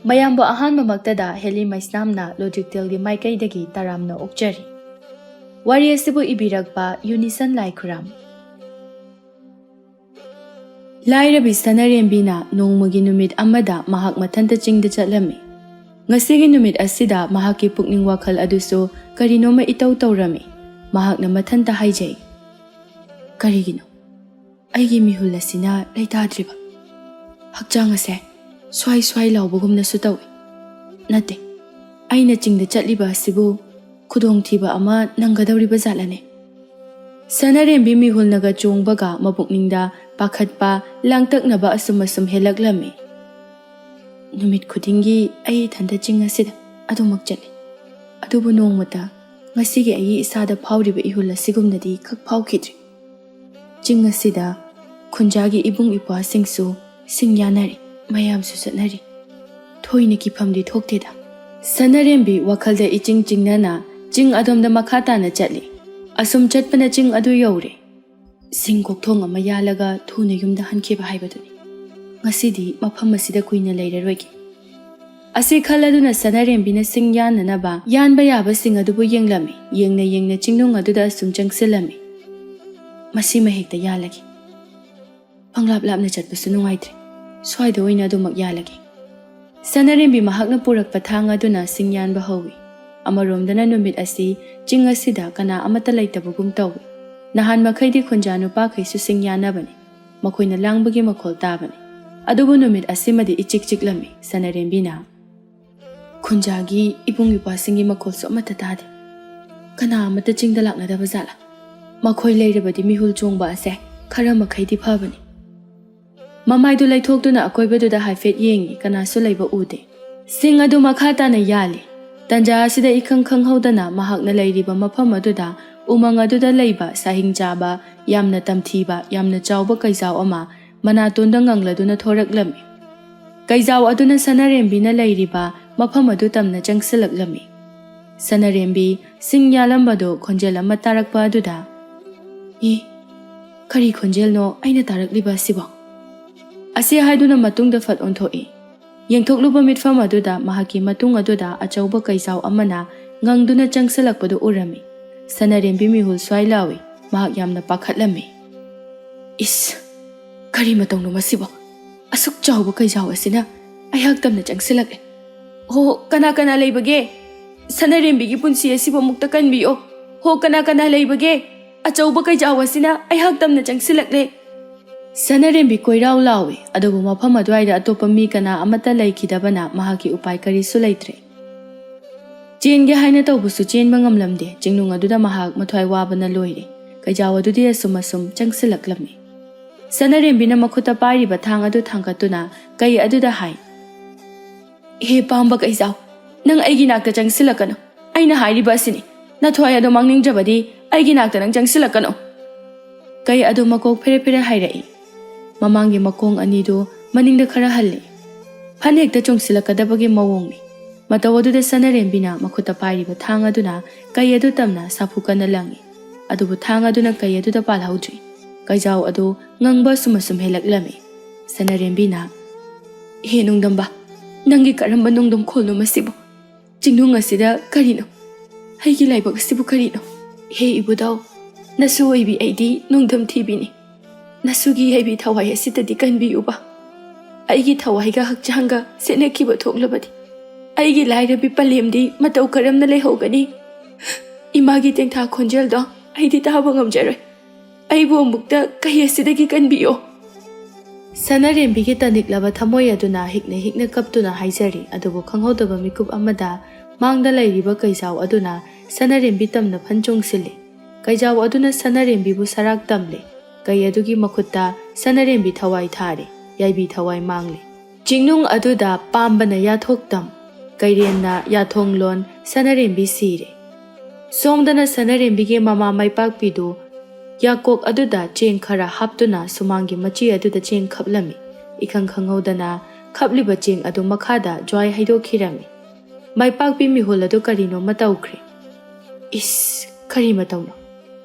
ꯃꯌꯥꯝꯕꯨ ꯑꯍꯥꯟꯕꯃꯛꯇꯗ ꯍꯦꯂꯤ ꯃꯩꯁꯅꯥꯝꯅ ꯂꯣꯖꯤꯛꯇꯦꯜꯒꯤ ꯃꯥꯏꯀꯩꯗꯒꯤ ꯇꯔꯥꯝꯅ ꯑꯣꯛꯆꯔꯤ꯫ ꯋꯥꯔꯤ ꯑꯁꯤꯕꯨ ꯏꯕꯤꯔꯛꯄ ꯌꯨꯅꯤꯁꯟ ꯂꯥꯏꯈꯨꯔꯥꯝ꯫ ꯂꯥꯏꯔꯕꯤ ꯁꯅꯔꯦꯝꯕꯤꯅ ꯅꯣꯡꯃꯒꯤ ꯅꯨꯃꯤꯠ ꯑꯃꯗ ꯃꯍꯥꯛ ꯃꯊꯟꯇ ꯆꯤꯡꯗ ꯆꯠꯂꯝꯃꯤ꯫ ꯉꯁꯤꯒꯤ ꯅꯨꯃꯤꯠ ꯑꯁꯤꯗ ꯃꯍꯥꯛꯀꯤ ꯄꯨꯛꯅꯤꯡ ꯋꯥꯈꯜ ꯑꯗꯨꯁꯨ ꯀꯔꯤꯅꯣꯃ ꯏꯇꯧ ꯇꯧꯔꯝꯃꯤ꯫ ꯃꯍꯥꯛꯅ ꯃꯊꯟꯇ ꯍꯥꯏꯖꯩ, ꯀꯔꯤꯒꯤꯅꯣ ꯑꯩꯒꯤ ꯃꯤꯍꯨꯜ ꯑꯁꯤꯅ ꯂꯩꯇꯥꯗ꯭ꯔꯤꯕ? ꯍꯛꯆꯥꯡ ꯑꯁꯦ ꯁ꯭ꯋꯥꯏ ꯁ꯭ꯋꯥꯏ ꯂꯥꯎꯕꯒꯨꯝꯅꯁꯨ ꯇꯧꯏ꯫ ꯅꯠꯇꯦ, ꯑꯩꯅ ꯆꯤꯡꯗ ꯆꯠꯂꯤꯕ ꯑꯁꯤꯕꯨ ꯈꯨꯗꯣꯡꯊꯤꯕ ꯑꯃ ꯅꯪꯒꯗꯧꯔꯤꯕ ꯖꯥꯠꯂꯅꯦ? ꯁꯅꯔꯦꯝꯕꯤ ꯃꯤꯍꯨꯜꯅꯒ ꯆꯣꯡꯕꯒ ꯃꯄꯨꯛꯅꯤꯡꯗ ꯄꯥꯈꯠꯄ ꯂꯥꯡꯇꯛꯅꯕ ꯑꯁꯨꯝ ꯍꯦꯜꯂꯛꯂꯝꯃꯤ꯫ ꯅꯨꯃꯤꯠ ꯈꯨꯗꯤꯡꯒꯤ ꯑꯩ ꯏꯊꯟꯇ ꯆꯤꯡ ꯑꯁꯤꯗ ꯑꯗꯨꯃꯛ ꯆꯠꯂꯤ꯫ ꯑꯗꯨꯕꯨ ꯅꯣꯡꯃꯇ ꯉꯁꯤꯒꯤ ꯑꯩꯒꯤ ꯏꯁꯥꯗ ꯐꯥꯎꯔꯤꯕ ꯏꯍꯨꯜ ꯑꯁꯤꯒꯨꯝꯅꯗꯤ ꯈꯛ ꯐꯥꯎꯈꯤꯗ꯭ꯔꯤ꯫ ꯆꯤꯡ ꯑꯁꯤꯗ ꯈꯨꯟꯖꯥꯒꯤ ꯏꯕꯨꯡ ꯏꯄ꯭ꯋꯥꯁꯤꯡꯁꯨ ꯁꯤꯡ ꯌꯥꯅꯔꯤ, ꯃꯌꯥꯝꯁꯨ ꯆꯠꯅꯔꯤ꯫ ꯊꯣꯏꯅ ꯀꯤꯐꯝꯗꯤ ꯊꯣꯛꯇꯦꯗ꯫ ꯁꯅꯔꯦꯝꯕꯤ ꯋꯥꯈꯜꯗ ꯏꯆꯤꯡ ꯆꯤꯡꯅꯅ ꯆꯤꯡ ꯑꯗꯣꯝꯗ ꯃꯈꯥ ꯇꯥꯅ ꯆꯠꯂꯤ꯫ ꯑꯁꯨꯝ ꯆꯠꯄꯅ ꯆꯤꯡ ꯑꯗꯨ ꯌꯧꯔꯦ꯫ ꯁꯤꯡ ꯀꯣꯛꯊꯣꯡ ꯑꯃ ꯌꯥꯜꯂꯒ ꯊꯨꯅ ꯌꯨꯝꯗ ꯍꯟꯈꯤꯕ ꯍꯥꯏꯕꯗꯨꯅꯤ꯫ ꯉꯁꯤꯗꯤ ꯃꯐꯝ ꯑꯁꯤꯗ ꯀꯨꯏꯅ ꯂꯩꯔꯔꯣꯏꯒꯦ꯫ ꯑꯁꯤ ꯈꯜꯂꯗꯨꯅ ꯁꯅꯔꯦꯝꯕꯤꯅ ꯁꯤꯡ ꯌꯥꯟꯅꯅꯕ ꯌꯥꯟꯕ ꯌꯥꯕ ꯁꯤꯡ ꯑꯗꯨꯕꯨ ꯌꯦꯡꯂꯝꯃꯤ꯫ ꯌꯦꯡꯅ ꯆꯤꯡꯅꯨꯡ ꯑꯗꯨꯗ ꯑꯁꯨꯝ ꯆꯪꯁꯤꯜꯂꯝꯃꯤ꯫ ꯃꯁꯤꯃ ꯍꯦꯛꯇ ꯌꯥꯜꯂꯒꯦ꯫ ꯄꯪꯂꯥꯞ ꯂꯥꯞꯅ ꯆꯠꯄꯁꯨ ꯅꯨꯡꯉꯥꯏꯇ꯭ꯔꯦ꯫ ꯁ꯭ꯋꯥꯏꯗ ꯑꯣꯏꯅ ꯑꯗꯨꯃꯛ ꯌꯥꯜꯂꯒꯦ꯫ ꯁꯅꯔꯦꯝꯕꯤ ꯃꯍꯥꯛꯅ ꯄꯨꯔꯛꯄ ꯊꯥꯡ ꯑꯗꯨꯅ ꯁꯤꯡ ꯌꯥꯟꯕ ꯍꯧꯏ꯫ ꯑꯃꯔꯣꯝꯗꯅ ꯅꯨꯃꯤꯠ ꯑꯁꯤ ꯆꯤꯡ ꯑꯁꯤꯗ ꯀꯅꯥ ꯑꯃꯠꯇ ꯂꯩꯇꯕꯒꯨꯝ ꯇꯧꯏ꯫ ꯅꯍꯥꯟ ꯃꯈꯩꯗꯤ ꯈꯨꯟꯖꯥ ꯅꯨꯄꯥꯈꯩꯁꯨ ꯁꯤꯡ ꯌꯥꯟꯅꯕꯅꯤ꯫ ꯃꯈꯣꯏꯅ ꯂꯥꯡꯕꯒꯤ ꯃꯈꯣꯜ ꯇꯥꯕꯅꯤ꯫ ꯑꯗꯨꯕꯨ ꯅꯨꯃꯤꯠ ꯑꯁꯤꯃꯗꯤ ꯏꯆꯤꯛ ꯆꯤꯛꯂꯝꯃꯤ꯫ ꯁꯅꯔꯦꯝꯕꯤꯅ ꯈꯨꯟꯖꯥꯒꯤ ꯏꯕꯨꯡ ꯏꯄ꯭ꯋꯥꯁꯤꯡꯒꯤ ꯃꯈꯣꯜꯁꯨ ꯑꯃꯠꯇ ꯇꯥꯗꯦ꯫ ꯀꯅꯥ ꯑꯃꯠꯇ ꯆꯤꯡꯗ ꯂꯥꯛꯅꯗꯕ ꯖꯥꯠꯂꯥ? ꯃꯈꯣꯏ ꯂꯩꯔꯕꯗꯤ ꯃꯤꯍꯨꯜ ꯆꯣꯡꯕ ꯑꯁꯦ ꯈꯔ ꯃꯈꯩꯗꯤ ꯐꯕꯅꯤ꯫ ꯃꯃꯥꯏꯗꯨ ꯂꯩꯊꯣꯛꯇꯨꯅ ꯑꯀꯣꯏꯕꯗꯨꯗ ꯍꯥꯏꯐꯦꯠ ꯌꯦꯡꯉꯤ꯫ ꯀꯅꯥꯁꯨ ꯂꯩꯕ ꯎꯗꯦ꯫ ꯁꯤꯡ ꯑꯗꯨ ꯃꯈꯥ ꯇꯥꯅ ꯌꯥꯜꯂꯤ꯫ ꯇꯟꯖꯥ ꯑꯁꯤꯗ ꯏꯈꯪ ꯈꯪꯍꯧꯗꯅ ꯃꯍꯥꯛꯅ ꯂꯩꯔꯤꯕ ꯃꯐꯝ ꯑꯗꯨꯗ ꯎꯃꯪ ꯑꯗꯨꯗ ꯂꯩꯕ ꯁꯥꯍꯤꯡ ꯆꯥꯕ ꯌꯥꯝꯅ ꯇꯝꯊꯤꯕ ꯌꯥꯝꯅ ꯆꯥꯎꯕ ꯀꯩꯖꯥꯎ ꯑꯃ ꯃꯅꯥꯇꯣꯟꯗ ꯉꯪꯂꯗꯨꯅ ꯊꯣꯔꯛꯂꯝꯃꯤ꯫ ꯀꯩꯖꯥꯎ ꯑꯗꯨꯅ ꯁꯅꯔꯦꯝꯕꯤꯅ ꯂꯩꯔꯤꯕ ꯃꯐꯝ ꯑꯗꯨ ꯇꯝꯅ ꯆꯪꯁꯤꯜꯂꯛꯂꯝꯃꯤ꯫ ꯁꯅꯔꯦꯝꯕꯤ ꯁꯤꯡ ꯌꯥꯜꯂꯝꯕꯗꯨ ꯈꯣꯟꯖꯦꯜ ꯑꯃ ꯇꯥꯔꯛꯄ ꯑꯗꯨꯗ, ꯀꯔꯤ ꯈꯣꯟꯖꯦꯜꯅꯣ ꯑꯩꯅ ꯇꯥꯔꯛꯂꯤꯕ ꯑꯁꯤꯕꯣ? ꯑꯁꯤ ꯍꯥꯏꯗꯨꯅ ꯃꯇꯨꯡꯗ ꯐꯠ ꯑꯣꯟꯊꯣꯛꯏ꯫ ꯌꯦꯡꯊꯣꯛꯂꯨꯕ ꯃꯤꯠꯐꯝ ꯑꯗꯨꯗ ꯃꯍꯥꯛꯀꯤ ꯃꯇꯨꯡ ꯑꯗꯨꯗ ꯑꯆꯧꯕ ꯀꯩꯖꯥꯎ ꯑꯃꯅ ꯉꯪꯗꯨꯅ ꯆꯪꯁꯤꯜꯂꯛꯄꯗꯨ ꯎꯔꯝꯃꯤ꯫ ꯁꯅꯔꯦꯝꯕꯤ ꯃꯤꯍꯨꯜ ꯁ꯭ꯋꯥꯏ ꯂꯥꯎꯏ꯫ ꯃꯍꯥꯛ ꯌꯥꯝꯅ ꯄꯥꯈꯠꯂꯝꯃꯤ꯫ ꯏꯁ! ꯀꯔꯤ ꯃꯇꯧꯅꯣ ꯃꯁꯤꯕꯣ? ꯑꯁꯨꯛ ꯆꯥꯎꯕ ꯀꯩꯖꯥꯎ ꯑꯁꯤꯅ ꯑꯩꯍꯥꯛ ꯇꯝꯅ ꯆꯪꯁꯤꯜꯂꯛꯂꯦ꯫ ꯍꯣ, ꯀꯅꯥ ꯂꯩꯕꯒꯦ? ꯁꯅꯔꯦꯝꯕꯤꯒꯤ ꯄꯨꯟꯁꯤ ꯑꯁꯤꯕꯨ ꯑꯃꯨꯛꯇ ꯀꯟꯕꯤꯌꯣ꯫ ꯍꯣ, ꯀꯅꯥ ꯂꯩꯕꯒꯦ? ꯑꯆꯧꯕ ꯀꯩꯖꯥꯎ ꯑꯁꯤꯅ ꯑꯩꯍꯥꯛ ꯇꯝꯅ ꯆꯪꯁꯤꯜꯂꯛꯂꯦ꯫ ꯁꯅꯔꯦꯝꯕꯤ ꯀꯣꯏꯔꯥꯎ ꯂꯥꯎꯏ꯫ ꯑꯗꯨꯕꯨ ꯃꯐꯝ ꯑꯗꯨꯋꯥꯏꯗ ꯑꯇꯣꯞꯄ ꯃꯤ ꯀꯅꯥ ꯑꯃꯠꯇ ꯂꯩꯈꯤꯗꯕꯅ ꯃꯍꯥꯛꯀꯤ ꯎꯄꯥꯏ ꯀꯔꯤꯁꯨ ꯂꯩꯇ꯭ꯔꯦ꯫ ꯆꯦꯟꯒꯦ ꯍꯥꯏꯅ ꯇꯧꯕꯁꯨ ꯆꯦꯟꯕ ꯉꯝꯂꯝꯗꯦ꯫ ꯆꯤꯡꯅꯨꯡ ꯑꯗꯨꯗ ꯃꯍꯥꯛ ꯃꯊ꯭ꯋꯥꯏ ꯋꯥꯕꯅ ꯂꯣꯏꯔꯦ꯫ ꯀꯩꯖꯥꯎ ꯑꯗꯨꯗꯤ ꯑꯁꯨꯝ ꯆꯪꯁꯤꯜꯂꯛꯂꯝꯃꯤ꯫ ꯁꯅꯔꯦꯝꯕꯤꯅ ꯃꯈꯨꯠꯇ ꯄꯥꯏꯔꯤꯕ ꯊꯥꯡ ꯑꯗꯨ ꯊꯥꯡꯒꯠꯇꯨꯅ ꯀꯩ ꯑꯗꯨꯗ ꯍꯥꯏ, ꯍꯦ ꯄꯥꯝꯕ ꯀꯩꯖꯥꯎ, ꯅꯪ ꯑꯩꯒꯤ ꯅꯥꯛꯇ ꯆꯪꯁꯤꯜꯂꯛꯀꯅꯨ꯫ ꯑꯩꯅ ꯍꯥꯏꯔꯤꯕ ꯑꯁꯤꯅꯤ, ꯅꯊ꯭ꯋꯥꯏ ꯑꯗꯨ ꯃꯥꯡꯅꯤꯡꯗ꯭ꯔꯕꯗꯤ ꯑꯩꯒꯤ ꯅꯥꯛꯇ ꯅꯪ ꯆꯪꯁꯤꯜꯂꯛꯀꯅꯨ꯫ ꯀꯩ ꯑꯗꯨ ꯃꯀꯣꯛ ꯐꯦꯔꯦ ꯍꯥꯏꯔꯛꯏ꯫ ꯃꯃꯥꯡꯒꯤ ꯃꯈꯣꯡ ꯑꯅꯤꯗꯨ ꯃꯅꯤꯡꯗ ꯈꯔ ꯍꯜꯂꯤ꯫ ꯐꯟ ꯍꯦꯛꯇ ꯆꯣꯡꯁꯤꯜꯂꯛꯀꯗꯕꯒꯤ ꯃꯑꯣꯡꯅꯤ꯫ ꯃꯇꯧ ꯑꯗꯨꯗ ꯁꯅꯔꯦꯝꯕꯤꯅ ꯃꯈꯨꯠꯇ ꯄꯥꯏꯔꯤꯕ ꯊꯥꯡ ꯑꯗꯨꯅ ꯀꯩ ꯑꯗꯨ ꯇꯝꯅ ꯁꯥꯐꯨ ꯀꯟꯅ ꯂꯪꯏ꯫ ꯑꯗꯨꯕꯨ ꯊꯥꯡ ꯑꯗꯨꯅ ꯀꯩ ꯑꯗꯨꯗ ꯄꯥꯜꯍꯧꯗ꯭ꯔꯤ꯫ ꯀꯩꯖꯥꯎ ꯑꯗꯨ ꯉꯪꯕ ꯑꯁꯨꯝ ꯍꯦꯜꯂꯛꯂꯝꯃꯤ꯫ ꯁꯅꯔꯦꯝꯕꯤꯅ, ꯍꯦ ꯅꯨꯡꯗꯝꯕ, ꯅꯪꯒꯤ ꯀꯔꯝꯕ ꯅꯣꯡꯗꯝ ꯈꯣꯜꯅꯣ ꯃꯁꯤꯕꯨ? ꯆꯤꯡꯅꯨꯡ ꯑꯁꯤꯗ ꯀꯔꯤꯅꯣ? ꯑꯩꯒꯤ ꯂꯥꯏꯕꯛ ꯑꯁꯤꯕꯨ ꯀꯔꯤꯅꯣ? ꯍꯦ ꯏꯕꯨꯙꯧ, ꯅꯁꯨ ꯑꯣꯏꯕꯤ ꯑꯩꯗꯤ ꯅꯨꯡꯗꯝ ꯊꯤꯕꯤꯅꯤ꯫ ꯅꯁꯨꯒꯤ ꯌꯥꯏꯕꯤ ꯊꯋꯥꯏ ꯑꯁꯤꯗꯗꯤ ꯀꯟꯕꯤꯌꯨꯕ꯫ ꯑꯩꯒꯤ ꯊꯋꯥꯏꯒ ꯍꯛꯆꯥꯡꯒ ꯆꯦꯠꯅꯈꯤꯕ ꯊꯣꯛꯂꯕꯗꯤ ꯑꯩꯒꯤ ꯂꯥꯏꯔꯕꯤ ꯄꯂꯦꯝꯗꯤ ꯃꯇꯧ ꯀꯔꯝꯅ ꯂꯩꯍꯧꯒꯅꯤ? ꯏꯃꯥꯒꯤ ꯇꯦꯡꯊꯥ ꯈꯣꯟꯖꯦꯜꯗꯣ ꯑꯩꯗꯤ ꯇꯥꯕ ꯉꯝꯖꯔꯣꯏ꯫ ꯑꯩꯕꯨ ꯑꯃꯨꯛꯇ ꯀꯩ ꯑꯁꯤꯗꯒꯤ ꯀꯟꯕꯤꯌꯣ꯫ ꯁꯅꯔꯦꯝꯕꯤꯒꯤ ꯇꯅꯤꯛꯂꯕ ꯊꯃꯣꯏ ꯑꯗꯨꯅ ꯍꯤꯛꯅ ꯀꯞꯇꯨꯅ ꯍꯥꯏꯖꯔꯤ꯫ ꯑꯗꯨꯕꯨ ꯈꯪꯍꯧꯗꯕ ꯃꯤꯀꯨꯞ ꯑꯃꯗ ꯃꯥꯡꯗ ꯂꯩꯔꯤꯕ ꯀꯩꯖꯥꯎ ꯑꯗꯨꯅ ꯁꯅꯔꯦꯝꯕꯤ ꯇꯝꯅ ꯐꯟ ꯆꯣꯡꯁꯤꯜꯂꯤ꯫ ꯀꯩꯖꯥꯎ ꯑꯗꯨꯅ ꯁꯅꯔꯦꯝꯕꯤꯕꯨ ꯁꯔꯥꯛ ꯇꯝꯂꯤ꯫ ꯀꯩ ꯑꯗꯨꯒꯤ ꯃꯈꯨꯠꯇ ꯁꯅꯔꯦꯝꯕꯤ ꯊꯋꯥꯏ ꯊꯥꯔꯤ꯫ ꯌꯥꯏꯕꯤ ꯊꯋꯥꯏ ꯃꯥꯡꯂꯤ꯫ ꯆꯤꯡꯅꯨꯡ ꯑꯗꯨꯗ ꯄꯥꯝꯕꯅ ꯌꯥꯊꯣꯛꯇꯝ, ꯀꯩꯔꯦꯟꯅ ꯌꯥꯊꯣꯡꯂꯣꯟ ꯁꯅꯔꯦꯝꯕꯤ ꯁꯤꯔꯦ꯫ ꯁꯣꯝꯗꯅ ꯁꯅꯔꯦꯝꯕꯤꯒꯤ ꯃꯃꯥ ꯃꯩꯄꯥꯛꯄꯤꯗꯨ ꯌꯥꯀꯣꯛ ꯑꯗꯨꯗ ꯆꯦꯡ ꯈꯔ ꯍꯥꯞꯇꯨꯅ ꯁꯨꯃꯥꯡꯒꯤ ꯃꯆꯤ ꯑꯗꯨꯗ ꯆꯦꯡ ꯈꯞꯂꯝꯃꯤ꯫ ꯏꯈꯪ ꯈꯪꯍꯧꯗꯅ ꯈꯞꯂꯤꯕ ꯆꯦꯡ ꯑꯗꯨ ꯃꯈꯥꯗ ꯖ꯭ꯋꯥꯏ ꯍꯩꯗꯣꯛꯈꯤꯔꯝꯃꯤ꯫ ꯃꯩꯄꯥꯛꯄꯤ ꯃꯤꯍꯨꯜ ꯑꯗꯨ ꯀꯔꯤꯅꯣꯃ ꯇꯧꯈ꯭ꯔꯦ꯫ ꯏꯁ! ꯀꯔꯤ ꯃꯇꯧꯅꯣ?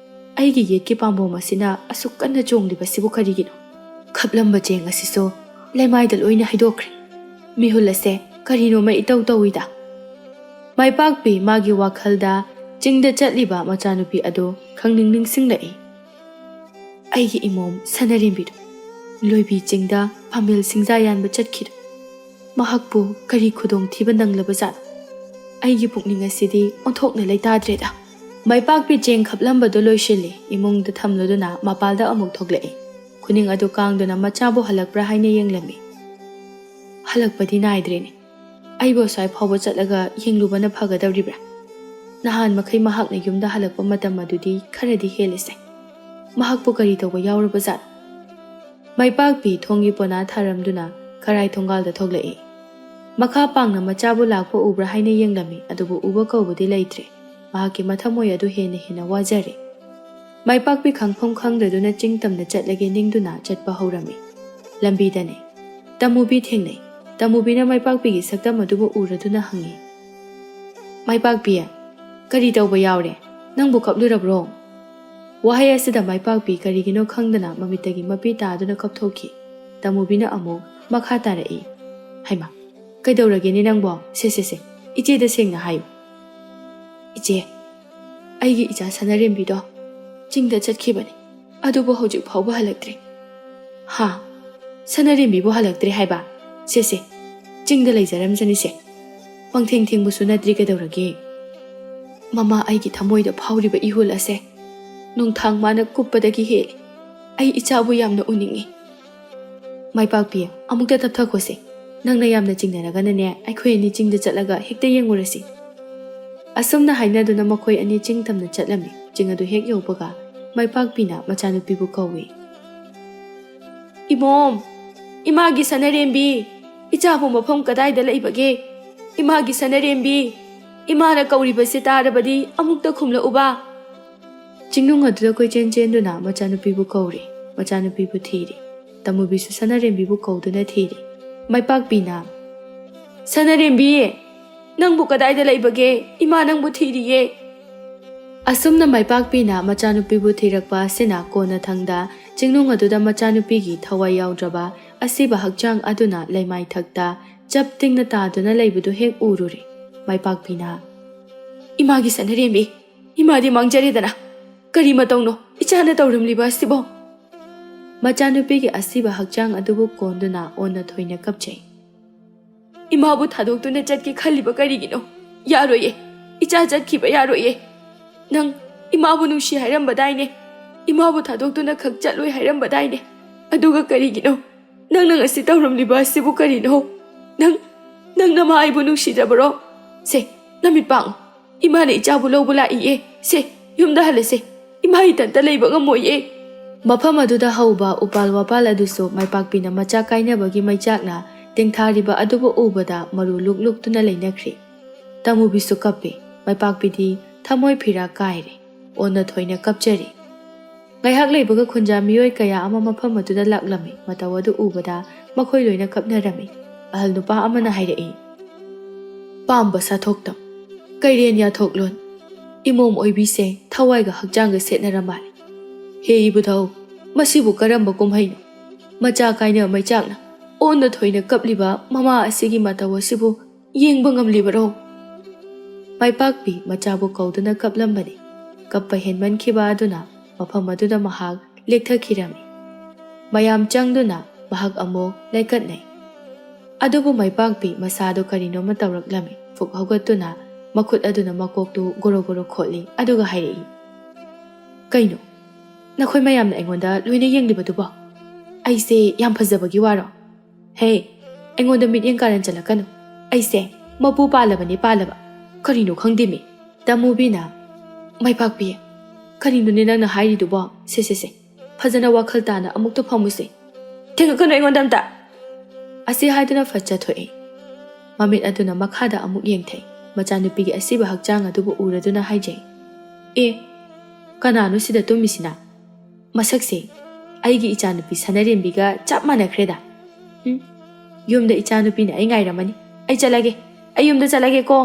ꯑꯩꯒꯤ ꯌꯦꯠꯀꯤ ꯄꯥꯝꯕꯣꯝ ꯑꯁꯤꯅ ꯑꯁꯨꯛ ꯀꯟꯅ ꯆꯣꯡꯂꯤꯕꯁꯤꯕꯨ ꯀꯔꯤꯒꯤꯅꯣ? ꯈꯞꯂꯝꯕ ꯆꯦꯡ ꯑꯁꯤꯁꯨ ꯂꯩꯃꯥꯏꯗ ꯂꯣꯏꯅ ꯍꯩꯗꯣꯛꯈ꯭ꯔꯦ꯫ ꯃꯤꯍꯨꯜ ꯑꯁꯦ ꯀꯔꯤꯅꯣꯃ ꯏꯇꯧ ꯇꯧꯏꯗ꯫ ꯃꯥꯏꯄꯥꯛꯄꯤ ꯃꯥꯒꯤ ꯋꯥꯈꯜꯗ ꯆꯤꯡꯗ ꯆꯠꯂꯤꯕ ꯃꯆꯥꯅꯨꯄꯤ ꯑꯗꯨ ꯈꯪꯅꯤꯡ ꯅꯤꯡꯁꯤꯡꯂꯛꯏ꯫ ꯑꯩꯒꯤ ꯏꯃꯣꯝ ꯁꯅꯔꯦꯝꯕꯤꯗꯨ ꯂꯣꯏꯕꯤ ꯆꯤꯡꯗ ꯄꯥꯝꯕꯦꯜ ꯁꯤꯡꯖꯥ ꯌꯥꯟꯕ ꯆꯠꯈꯤꯗꯨ ꯃꯍꯥꯛꯄꯨ ꯀꯔꯤ ꯈꯨꯗꯣꯡꯊꯤꯕ ꯅꯪꯂꯕꯖꯥꯠꯅꯣ? ꯑꯩꯒꯤ ꯄꯨꯛꯅꯤꯡ ꯑꯁꯤꯗꯤ ꯑꯣꯟꯊꯣꯛꯅ ꯂꯩꯇꯥꯗ꯭ꯔꯦꯗ꯫ ꯃꯥꯏꯄꯥꯛꯄꯤ ꯆꯦꯡ ꯈꯞꯂꯝꯕꯗꯨ ꯂꯣꯏꯁꯤꯜꯂꯤ ꯏꯃꯨꯡꯗ ꯊꯝꯂꯗꯨꯅ ꯃꯄꯥꯜꯗ ꯑꯃꯨꯛ ꯊꯣꯛꯂꯛꯏ꯫ ꯈꯨꯅꯤꯡ ꯑꯗꯨ ꯀꯥꯡꯗꯨꯅ ꯃꯆꯥꯕꯨ ꯍꯜꯂꯛꯄ꯭ꯔꯥ ꯍꯥꯏꯅ ꯌꯦꯡꯂꯝꯃꯤ꯫ ꯍꯜꯂꯛꯄꯗꯤ ꯅꯥꯏꯗ꯭ꯔꯦꯅꯦ꯫ ꯑꯩꯕꯨ ꯑꯁ꯭ꯋꯥꯏ ꯐꯥꯎꯕ ꯆꯠꯂꯒ ꯌꯦꯡꯂꯨꯕꯅ ꯐꯒꯗꯧꯔꯤꯕ꯭ꯔꯥ? ꯅꯍꯥꯟ ꯃꯈꯩ ꯃꯍꯥꯛꯅ ꯌꯨꯝꯗ ꯍꯜꯂꯛꯄ ꯃꯇꯝ ꯑꯗꯨꯗꯤ ꯈꯔꯗꯤ ꯍꯦꯜꯂꯤꯁꯦ꯫ ꯃꯍꯥꯛꯄꯨ ꯀꯔꯤ ꯇꯧꯕ ꯌꯥꯎꯔꯕꯖꯥꯠꯅꯣ? ꯃꯥꯏꯄꯥꯛꯄꯤ ꯊꯣꯡꯒꯤ ꯄꯣꯅꯥ ꯊꯥꯔꯝꯗꯨꯅ ꯈꯔꯥꯏ ꯊꯣꯡꯒꯥꯜꯗ ꯊꯣꯛꯂꯛꯏ꯫ ꯃꯈꯥ ꯄꯥꯡꯅ ꯃꯆꯥꯕꯨ ꯂꯥꯛꯄ ꯎꯕ꯭ꯔꯥ ꯍꯥꯏꯅ ꯌꯦꯡꯂꯝꯃꯤ ꯑꯗꯨꯕꯨ ꯎꯕ ꯀꯧꯕꯗꯤ ꯂꯩꯇ꯭ꯔꯦ꯫ ꯃꯍꯥꯛꯀꯤ ꯃꯊꯃꯣꯏ ꯑꯗꯨ ꯍꯦꯟꯅ ꯋꯥꯖꯔꯦ꯫ ꯃꯥꯏꯄꯥꯛꯄꯤ ꯈꯪꯐꯝ ꯈꯪꯗꯗꯨꯅ ꯆꯤꯡꯇꯝꯅ ꯆꯠꯂꯒꯦ ꯅꯤꯡꯗꯨꯅ ꯆꯠꯄ ꯍꯧꯔꯝꯃꯤ꯫ ꯂꯝꯕꯤꯗꯅꯦ ꯇꯃꯨꯕꯤ ꯊꯦꯡꯅꯩ꯫ ꯇꯃꯨꯕꯤꯅ ꯃꯥꯏꯄꯥꯛꯄꯤꯒꯤ ꯁꯛꯇꯝ ꯑꯗꯨꯕꯨ ꯎꯔꯗꯨꯅ ꯍꯪꯉꯤ꯫ ꯃꯥꯏꯄꯥꯛꯄꯤ, ꯀꯔꯤ ꯇꯧꯕ ꯌꯥꯎꯔꯦ? ꯅꯪꯕꯨ ꯀꯞꯂꯨꯔꯕ꯭ꯔꯣ? ꯋꯥꯍꯩ ꯑꯁꯤꯗ ꯃꯥꯏꯄꯥꯛꯄꯤ ꯀꯔꯤꯒꯤꯅꯣ ꯈꯪꯗꯅ ꯃꯃꯤꯠꯇꯒꯤ ꯃꯄꯤ ꯇꯥꯗꯨꯅ ꯀꯞꯊꯣꯛꯈꯤ꯫ ꯇꯃꯨꯕꯤꯅ ꯑꯃꯨꯛ ꯃꯈꯥ ꯇꯥꯔꯛꯏ꯫ ꯍꯩꯃꯥ, ꯀꯩꯗꯧꯔꯒꯦꯅꯦ ꯅꯪꯕꯣ? ꯁꯦ ꯏꯆꯦꯗ ꯁꯦꯡꯅ ꯍꯥꯏꯌꯨ꯫ ꯏꯆꯦ, ꯑꯩꯒꯤ ꯏꯆꯥ ꯁꯅꯔꯦꯝꯕꯤꯗꯣ ꯆꯤꯡꯗ ꯆꯠꯈꯤꯕꯅꯤ ꯑꯗꯨꯕꯨ ꯍꯧꯖꯤꯛ ꯐꯥꯎꯕ ꯍꯜꯂꯛꯇ꯭ꯔꯤ꯫ ꯍꯥ, ꯁꯅꯔꯦꯝꯕꯤꯕꯨ ꯍꯜꯂꯛꯇ꯭ꯔꯤ ꯍꯥꯏꯕ? ꯁꯦ ꯆꯤꯡꯗ ꯂꯩꯖꯔꯝꯖꯅꯤꯁꯦ꯫ ꯄꯪꯊꯦꯡ ꯊꯦꯡꯕꯁꯨ ꯅꯠꯇ꯭ꯔꯤ ꯀꯩꯗꯧꯔꯒꯦ? ꯃꯃꯥ, ꯑꯩꯒꯤ ꯊꯃꯣꯏꯗ ꯐꯥꯎꯔꯤꯕ ꯏꯍꯨꯜ ꯑꯁꯦ ꯅꯣꯡꯊꯥꯡ ꯃꯥꯅ ꯀꯨꯞꯄꯗꯒꯤ ꯍꯦꯜꯂꯤ꯫ ꯑꯩ ꯏꯆꯥꯕꯨ ꯌꯥꯝꯅ ꯎꯅꯤꯡꯉꯤ꯫ ꯃꯥꯏꯄꯥꯛꯄꯤ, ꯑꯃꯨꯛꯇ ꯇꯞꯊꯈꯣꯁꯦ꯫ ꯅꯪꯅ ꯌꯥꯝꯅ ꯆꯤꯡꯅꯔꯒꯅꯅꯦ ꯑꯩꯈꯣꯏ ꯑꯅꯤ ꯆꯤꯡꯗ ꯆꯠꯂꯒ ꯍꯦꯛꯇ ꯌꯦꯡꯉꯨꯔꯁꯤ꯫ ꯑꯁꯨꯝꯅ ꯍꯥꯏꯅꯗꯨꯅ ꯃꯈꯣꯏ ꯑꯅꯤ ꯆꯤꯡ ꯇꯝꯅ ꯆꯠꯂꯝꯃꯤ꯫ ꯆꯤꯡ ꯑꯗꯨ ꯍꯦꯛ ꯌꯧꯕꯒ ꯃꯥꯏꯄꯥꯛꯄꯤꯅ ꯃꯆꯥꯅꯨꯄꯤꯕꯨ ꯀꯧꯏ꯫ ꯏꯃꯣꯝ, ꯏꯃꯥꯒꯤ ꯁꯅꯔꯦꯝꯕꯤ, ꯏꯆꯥꯕꯨ ꯃꯐꯝ ꯀꯗꯥꯏꯗ ꯂꯩꯕꯒꯦ? ꯏꯃꯥꯒꯤ ꯁꯅꯔꯦꯝꯕꯤ, ꯏꯃꯥꯅ ꯀꯧꯔꯤꯕꯁꯤ ꯇꯥꯔꯕꯗꯤ ꯑꯃꯨꯛꯇ ꯈꯨꯝꯂꯛꯎꯕा꯫ ꯆꯤꯡꯅꯨꯡ ꯑꯗꯨꯗ ꯀꯣꯏꯆꯦꯟ ꯆꯦꯟꯗꯨꯅ ꯃꯆꯥꯅꯨꯄꯤꯕꯨ ꯀꯧꯔꯤ꯫ ꯃꯆꯥꯅꯨꯄꯤꯕꯨ ꯊꯤꯔꯤ꯫ ꯇꯃꯨꯕꯤꯁꯨ ꯁꯅꯔꯦꯝꯕꯤꯕꯨ ꯀꯧꯗꯨꯅ ꯊꯤꯔꯤ꯫ ꯃꯥꯏꯄꯥꯛꯄꯤꯅ, ꯁꯅꯔꯦꯝꯕꯤ, ꯅꯪꯕꯨ ꯀꯗꯥꯏꯗ ꯂꯩꯕꯒꯦ? ꯏꯃꯥ ꯅꯪꯕꯨ ꯊꯤꯔꯤꯌꯦ꯫ ꯑꯁꯨꯝꯅ ꯃꯥꯏꯄꯥꯛꯄꯤꯅ ꯃꯆꯥꯅꯨꯄꯤꯕꯨ ꯊꯤꯔꯛꯄ ꯑꯁꯤꯅ ꯀꯣꯟꯅꯊꯪꯗ ꯆꯤꯡꯅꯨꯡ ꯑꯗꯨꯗ ꯃꯆꯥꯅꯨꯄꯤꯒꯤ ꯊꯋꯥꯏ ꯌꯥꯎꯗ꯭ꯔꯕ ꯑꯁꯤꯕ ꯍꯛꯆꯥꯡ ꯑꯗꯨꯅ ꯂꯩꯃꯥꯏꯊꯛꯇ ꯆꯞ ꯇꯤꯡꯅ ꯇꯥꯗꯨꯅ ꯂꯩꯕꯗꯨ ꯍꯦꯛ ꯎꯔꯨꯔꯤ꯫ ꯃꯥꯏꯄꯥꯛꯄꯤꯅ, ꯏꯃꯥꯒꯤ ꯁꯅꯔꯦꯝꯕꯤ, ꯏꯃꯥꯗꯤ ꯃꯥꯡꯖꯔꯦꯗꯅ꯫ ꯀꯔꯤ ꯃꯇꯧꯅꯣ ꯏꯆꯥꯅ ꯇꯧꯔꯝꯂꯤꯕ ꯑꯁꯤꯕꯣ? ꯃꯆꯥꯅꯨꯄꯤꯒꯤ ꯑꯁꯤꯕ ꯍꯛꯆꯥꯡ ꯑꯗꯨꯕꯨ ꯀꯣꯟꯗꯨꯅ ꯑꯣꯟꯅ ꯊꯣꯏꯅ ꯀꯞꯆꯩ꯫ ꯏꯃꯥꯕꯨ ꯊꯥꯗꯣꯛꯇꯨꯅ ꯆꯠꯀꯦ ꯈꯜꯂꯤꯕ ꯀꯔꯤꯒꯤꯅꯣ? ꯌꯥꯔꯣꯏꯌꯦ, ꯏꯆꯥ ꯆꯠꯈꯤꯕ ꯌꯥꯔꯣꯏꯌꯦ꯫ ꯅꯪ ꯏꯃꯥꯕꯨ ꯅꯨꯡꯁꯤ ꯍꯥꯏꯔꯝꯕꯗꯥꯏꯅꯦ? ꯏꯃꯥꯕु ꯊꯥꯗꯣꯛꯇꯨꯅ ꯈꯛ ꯆꯠꯂꯣꯏ ꯍꯥꯏꯔꯝꯕꯗꯥꯏꯅꯦ? ꯑꯗꯨꯒ ꯀꯔꯤꯒꯤꯅꯣ ꯅꯪꯅ ꯉꯁꯤ ꯇꯧꯔꯝꯂꯤꯕ ꯑꯁꯤꯕꯨ ꯀꯔꯤꯅꯣ? ꯅꯪ ꯅꯃꯥ ꯑꯩꯕꯨ ꯅꯨꯡꯁꯤꯗꯕꯔꯣ? ꯁꯦ, ꯅꯃꯤꯠ ꯄꯥꯡꯉꯨ꯫ ꯏꯃꯥꯅ ꯏꯆꯥꯕꯨ ꯂꯧꯕ ꯂꯥꯛꯏꯌꯦ꯫ ꯁꯦ, ꯌꯨꯝꯗ ꯍꯜꯂꯁꯦ꯫ ꯏꯃꯥ ꯏꯊꯟꯇ ꯂꯩꯕ ꯉꯝꯃꯣꯏꯌꯦ꯫ ꯃꯐꯝ ꯑꯗꯨꯗ ꯍꯧꯕ ꯎꯄꯥꯜ ꯋꯥꯄꯥꯜ ꯑꯗꯨꯁꯨ ꯃꯥꯏꯄꯥꯛꯄꯤꯅ ꯃꯆꯥ ꯀꯥꯏꯅꯕꯒꯤ ꯃꯩꯆꯥꯛꯅ ꯇꯦꯡꯊꯥꯔꯤꯕ ꯑꯗꯨꯕꯨ ꯎꯕꯗ ꯃꯔꯨ ꯂꯨꯛꯇꯨꯅ ꯂꯩꯅꯈ꯭ꯔꯤ꯫ ꯇꯃꯨꯕꯤꯁꯨ ꯀꯞꯄꯤ꯫ ꯃꯥꯏꯄꯥꯛꯄꯤꯗꯤ ꯊꯃꯣꯏ ꯐꯤꯔꯥ ꯀꯥꯏꯔꯦ꯫ ꯑꯣꯟꯅ ꯊꯣꯏꯅ ꯀꯞꯆꯔꯤ꯫ ꯉꯥꯏꯍꯥꯛ ꯂꯩꯕꯒ ꯈꯨꯟꯖꯥ ꯃꯤꯑꯣꯏ ꯀꯌꯥ ꯑꯃ ꯃꯐꯝ ꯑꯗꯨꯗ ꯂꯥꯛꯂꯝꯃꯤ꯫ ꯃꯇꯧ ꯑꯗꯨ ꯎꯕꯗ ꯃꯈꯣꯏ ꯂꯣꯏꯅ ꯀꯞꯅꯔꯝꯃꯤ꯫ ꯑꯍꯜ ꯅꯨꯄꯥ ꯑꯃꯅ ꯍꯥꯏꯔꯛꯏ꯫ ꯄꯥꯝꯕ ꯁꯥꯊꯣꯛꯇꯝ, ꯀꯩꯔꯦꯟ ꯌꯥꯊꯣꯛꯂꯣꯟ, ꯏꯃꯣꯝ ꯑꯣꯏꯕꯤꯁꯦ ꯊꯋꯥꯏꯒ ꯍꯛꯆꯥꯡꯒ ꯁꯦꯠꯅꯔ ꯃꯥꯜꯂꯦ꯫ ꯍꯦ ꯏꯕꯨꯙꯧ, ꯃꯁꯤꯕꯨ ꯀꯔꯝꯕ ꯀꯨꯝꯍꯩꯅꯣ? ꯃꯆꯥ ꯀꯥꯏꯅ ꯃꯩꯆꯥꯛꯅ ꯑꯣꯟꯅ ꯊꯣꯏꯅ ꯀꯞꯂꯤꯕ ꯃꯃꯥ ꯑꯁꯤꯒꯤ ꯃꯇꯧ ꯑꯁꯤꯕꯨ ꯌꯦꯡꯕ ꯉꯝꯂꯤꯕꯔꯣ? ꯃꯥꯏꯄꯥꯛꯄꯤ ꯃꯆꯥꯕꯨ ꯀꯧꯗꯨꯅ ꯀꯞꯂꯝꯕꯅꯤ꯫ ꯀꯞꯄ ꯍꯦꯟꯃꯟꯈꯤꯕ ꯑꯗꯨꯅ ꯃꯐꯝ ꯑꯗꯨꯗ ꯃꯍꯥꯛ ꯂꯦꯛꯊꯈꯤꯔꯝꯃꯤ꯫ ꯃꯌꯥꯝ ꯆꯪꯗꯨꯅ ꯃꯍꯥꯛ ꯑꯃꯨꯛ ꯂꯩꯀꯠꯅꯩ꯫ ꯑꯗꯨꯕꯨ ꯃꯥꯏꯄꯥꯛꯄꯤ ꯃꯁꯥꯗꯨ ꯀꯔꯤꯅꯣꯃ ꯇꯧꯔꯛꯂꯝꯃꯤ꯫ ꯐꯨꯛ ꯍꯧꯒꯠꯇꯨꯅ ꯃꯈꯨꯠ ꯑꯗꯨꯅ ꯃꯀꯣꯛꯇꯨ ꯒꯣꯔꯣ ꯒꯣꯔꯣ ꯈꯣꯠꯂꯤ ꯑꯗꯨꯒ ꯍꯥꯏꯔꯛꯏ꯫ ꯀꯩꯅꯣ, ꯅꯈꯣꯏ ꯃꯌꯥꯝꯅ ꯑꯩꯉꯣꯟꯗ ꯂꯣꯏꯅ ꯌꯦꯡꯂꯤꯕꯗꯨꯕꯣ? ꯑꯩꯁꯦ ꯌꯥꯝ ꯐꯖꯕꯒꯤ ꯋꯥꯔꯣ? ꯍꯦ, ꯑꯩꯉꯣꯟꯗ ꯃꯤꯠꯌꯦꯡ ꯀꯥꯔꯟ ꯆꯠꯂꯛꯀꯅꯨ꯫ ꯑꯩꯁꯦ ꯃꯄꯨ ꯄꯥꯜꯂꯕꯅꯤ, ꯄꯥꯜꯂꯕ꯫ ꯀꯔꯤꯅꯣ ꯈꯪꯗꯦꯃꯤ꯫ ꯇꯃꯨꯕꯤꯅ, ꯃꯥꯏꯄꯥꯛꯄꯤ, ꯀꯔꯤꯅꯣꯅꯦ ꯅꯪꯅ ꯍꯥꯏꯔꯤꯗꯨꯕꯣ? ꯁꯦ, ꯐꯖꯅ ꯋꯥꯈꯜ ꯇꯥꯅ ꯑꯃꯨꯛꯇ ꯐꯝꯃꯨꯁꯦ꯫ ꯊꯦꯡꯉꯛꯀꯅꯨ ꯑꯩꯉꯣꯟꯗ ꯑꯝꯇ꯫ ꯑꯁꯤ ꯍꯥꯏꯗꯨꯅ ꯐꯠ ꯆꯠꯊꯣꯛꯏ꯫ ꯃꯃꯤꯠ ꯑꯗꯨꯅ ꯃꯈꯥꯗ ꯑꯃꯨꯛ ꯌꯦꯡꯊꯩ꯫ ꯃꯆꯥꯅꯨꯄꯤꯒꯤ ꯑꯁꯤꯕ ꯍꯛꯆꯥꯡ ꯑꯗꯨꯕꯨ ꯎꯔꯗꯨꯅ ꯍꯥꯏꯖꯩ꯫ ꯀꯅꯥꯅꯣ ꯁꯤꯗ ꯇꯨꯝꯃꯤꯁꯤꯅ? ꯃꯁꯛꯁꯦ ꯑꯩꯒꯤ ꯏꯆꯥꯅꯨꯄꯤ ꯁꯅꯔꯦꯝꯕꯤꯒ ꯆꯞ ꯃꯥꯟꯅꯈ꯭ꯔꯦꯗ꯫ ꯌꯨꯝꯗ ꯏꯆꯥꯅꯨꯄꯤꯅ ꯑꯩ ꯉꯥꯏꯔꯝꯃꯅꯤ꯫ ꯑꯩ ꯆꯠꯂꯒꯦ꯫ ꯑꯩ ꯌꯨꯝꯗ ꯆꯠꯂꯒꯦꯀꯣ꯫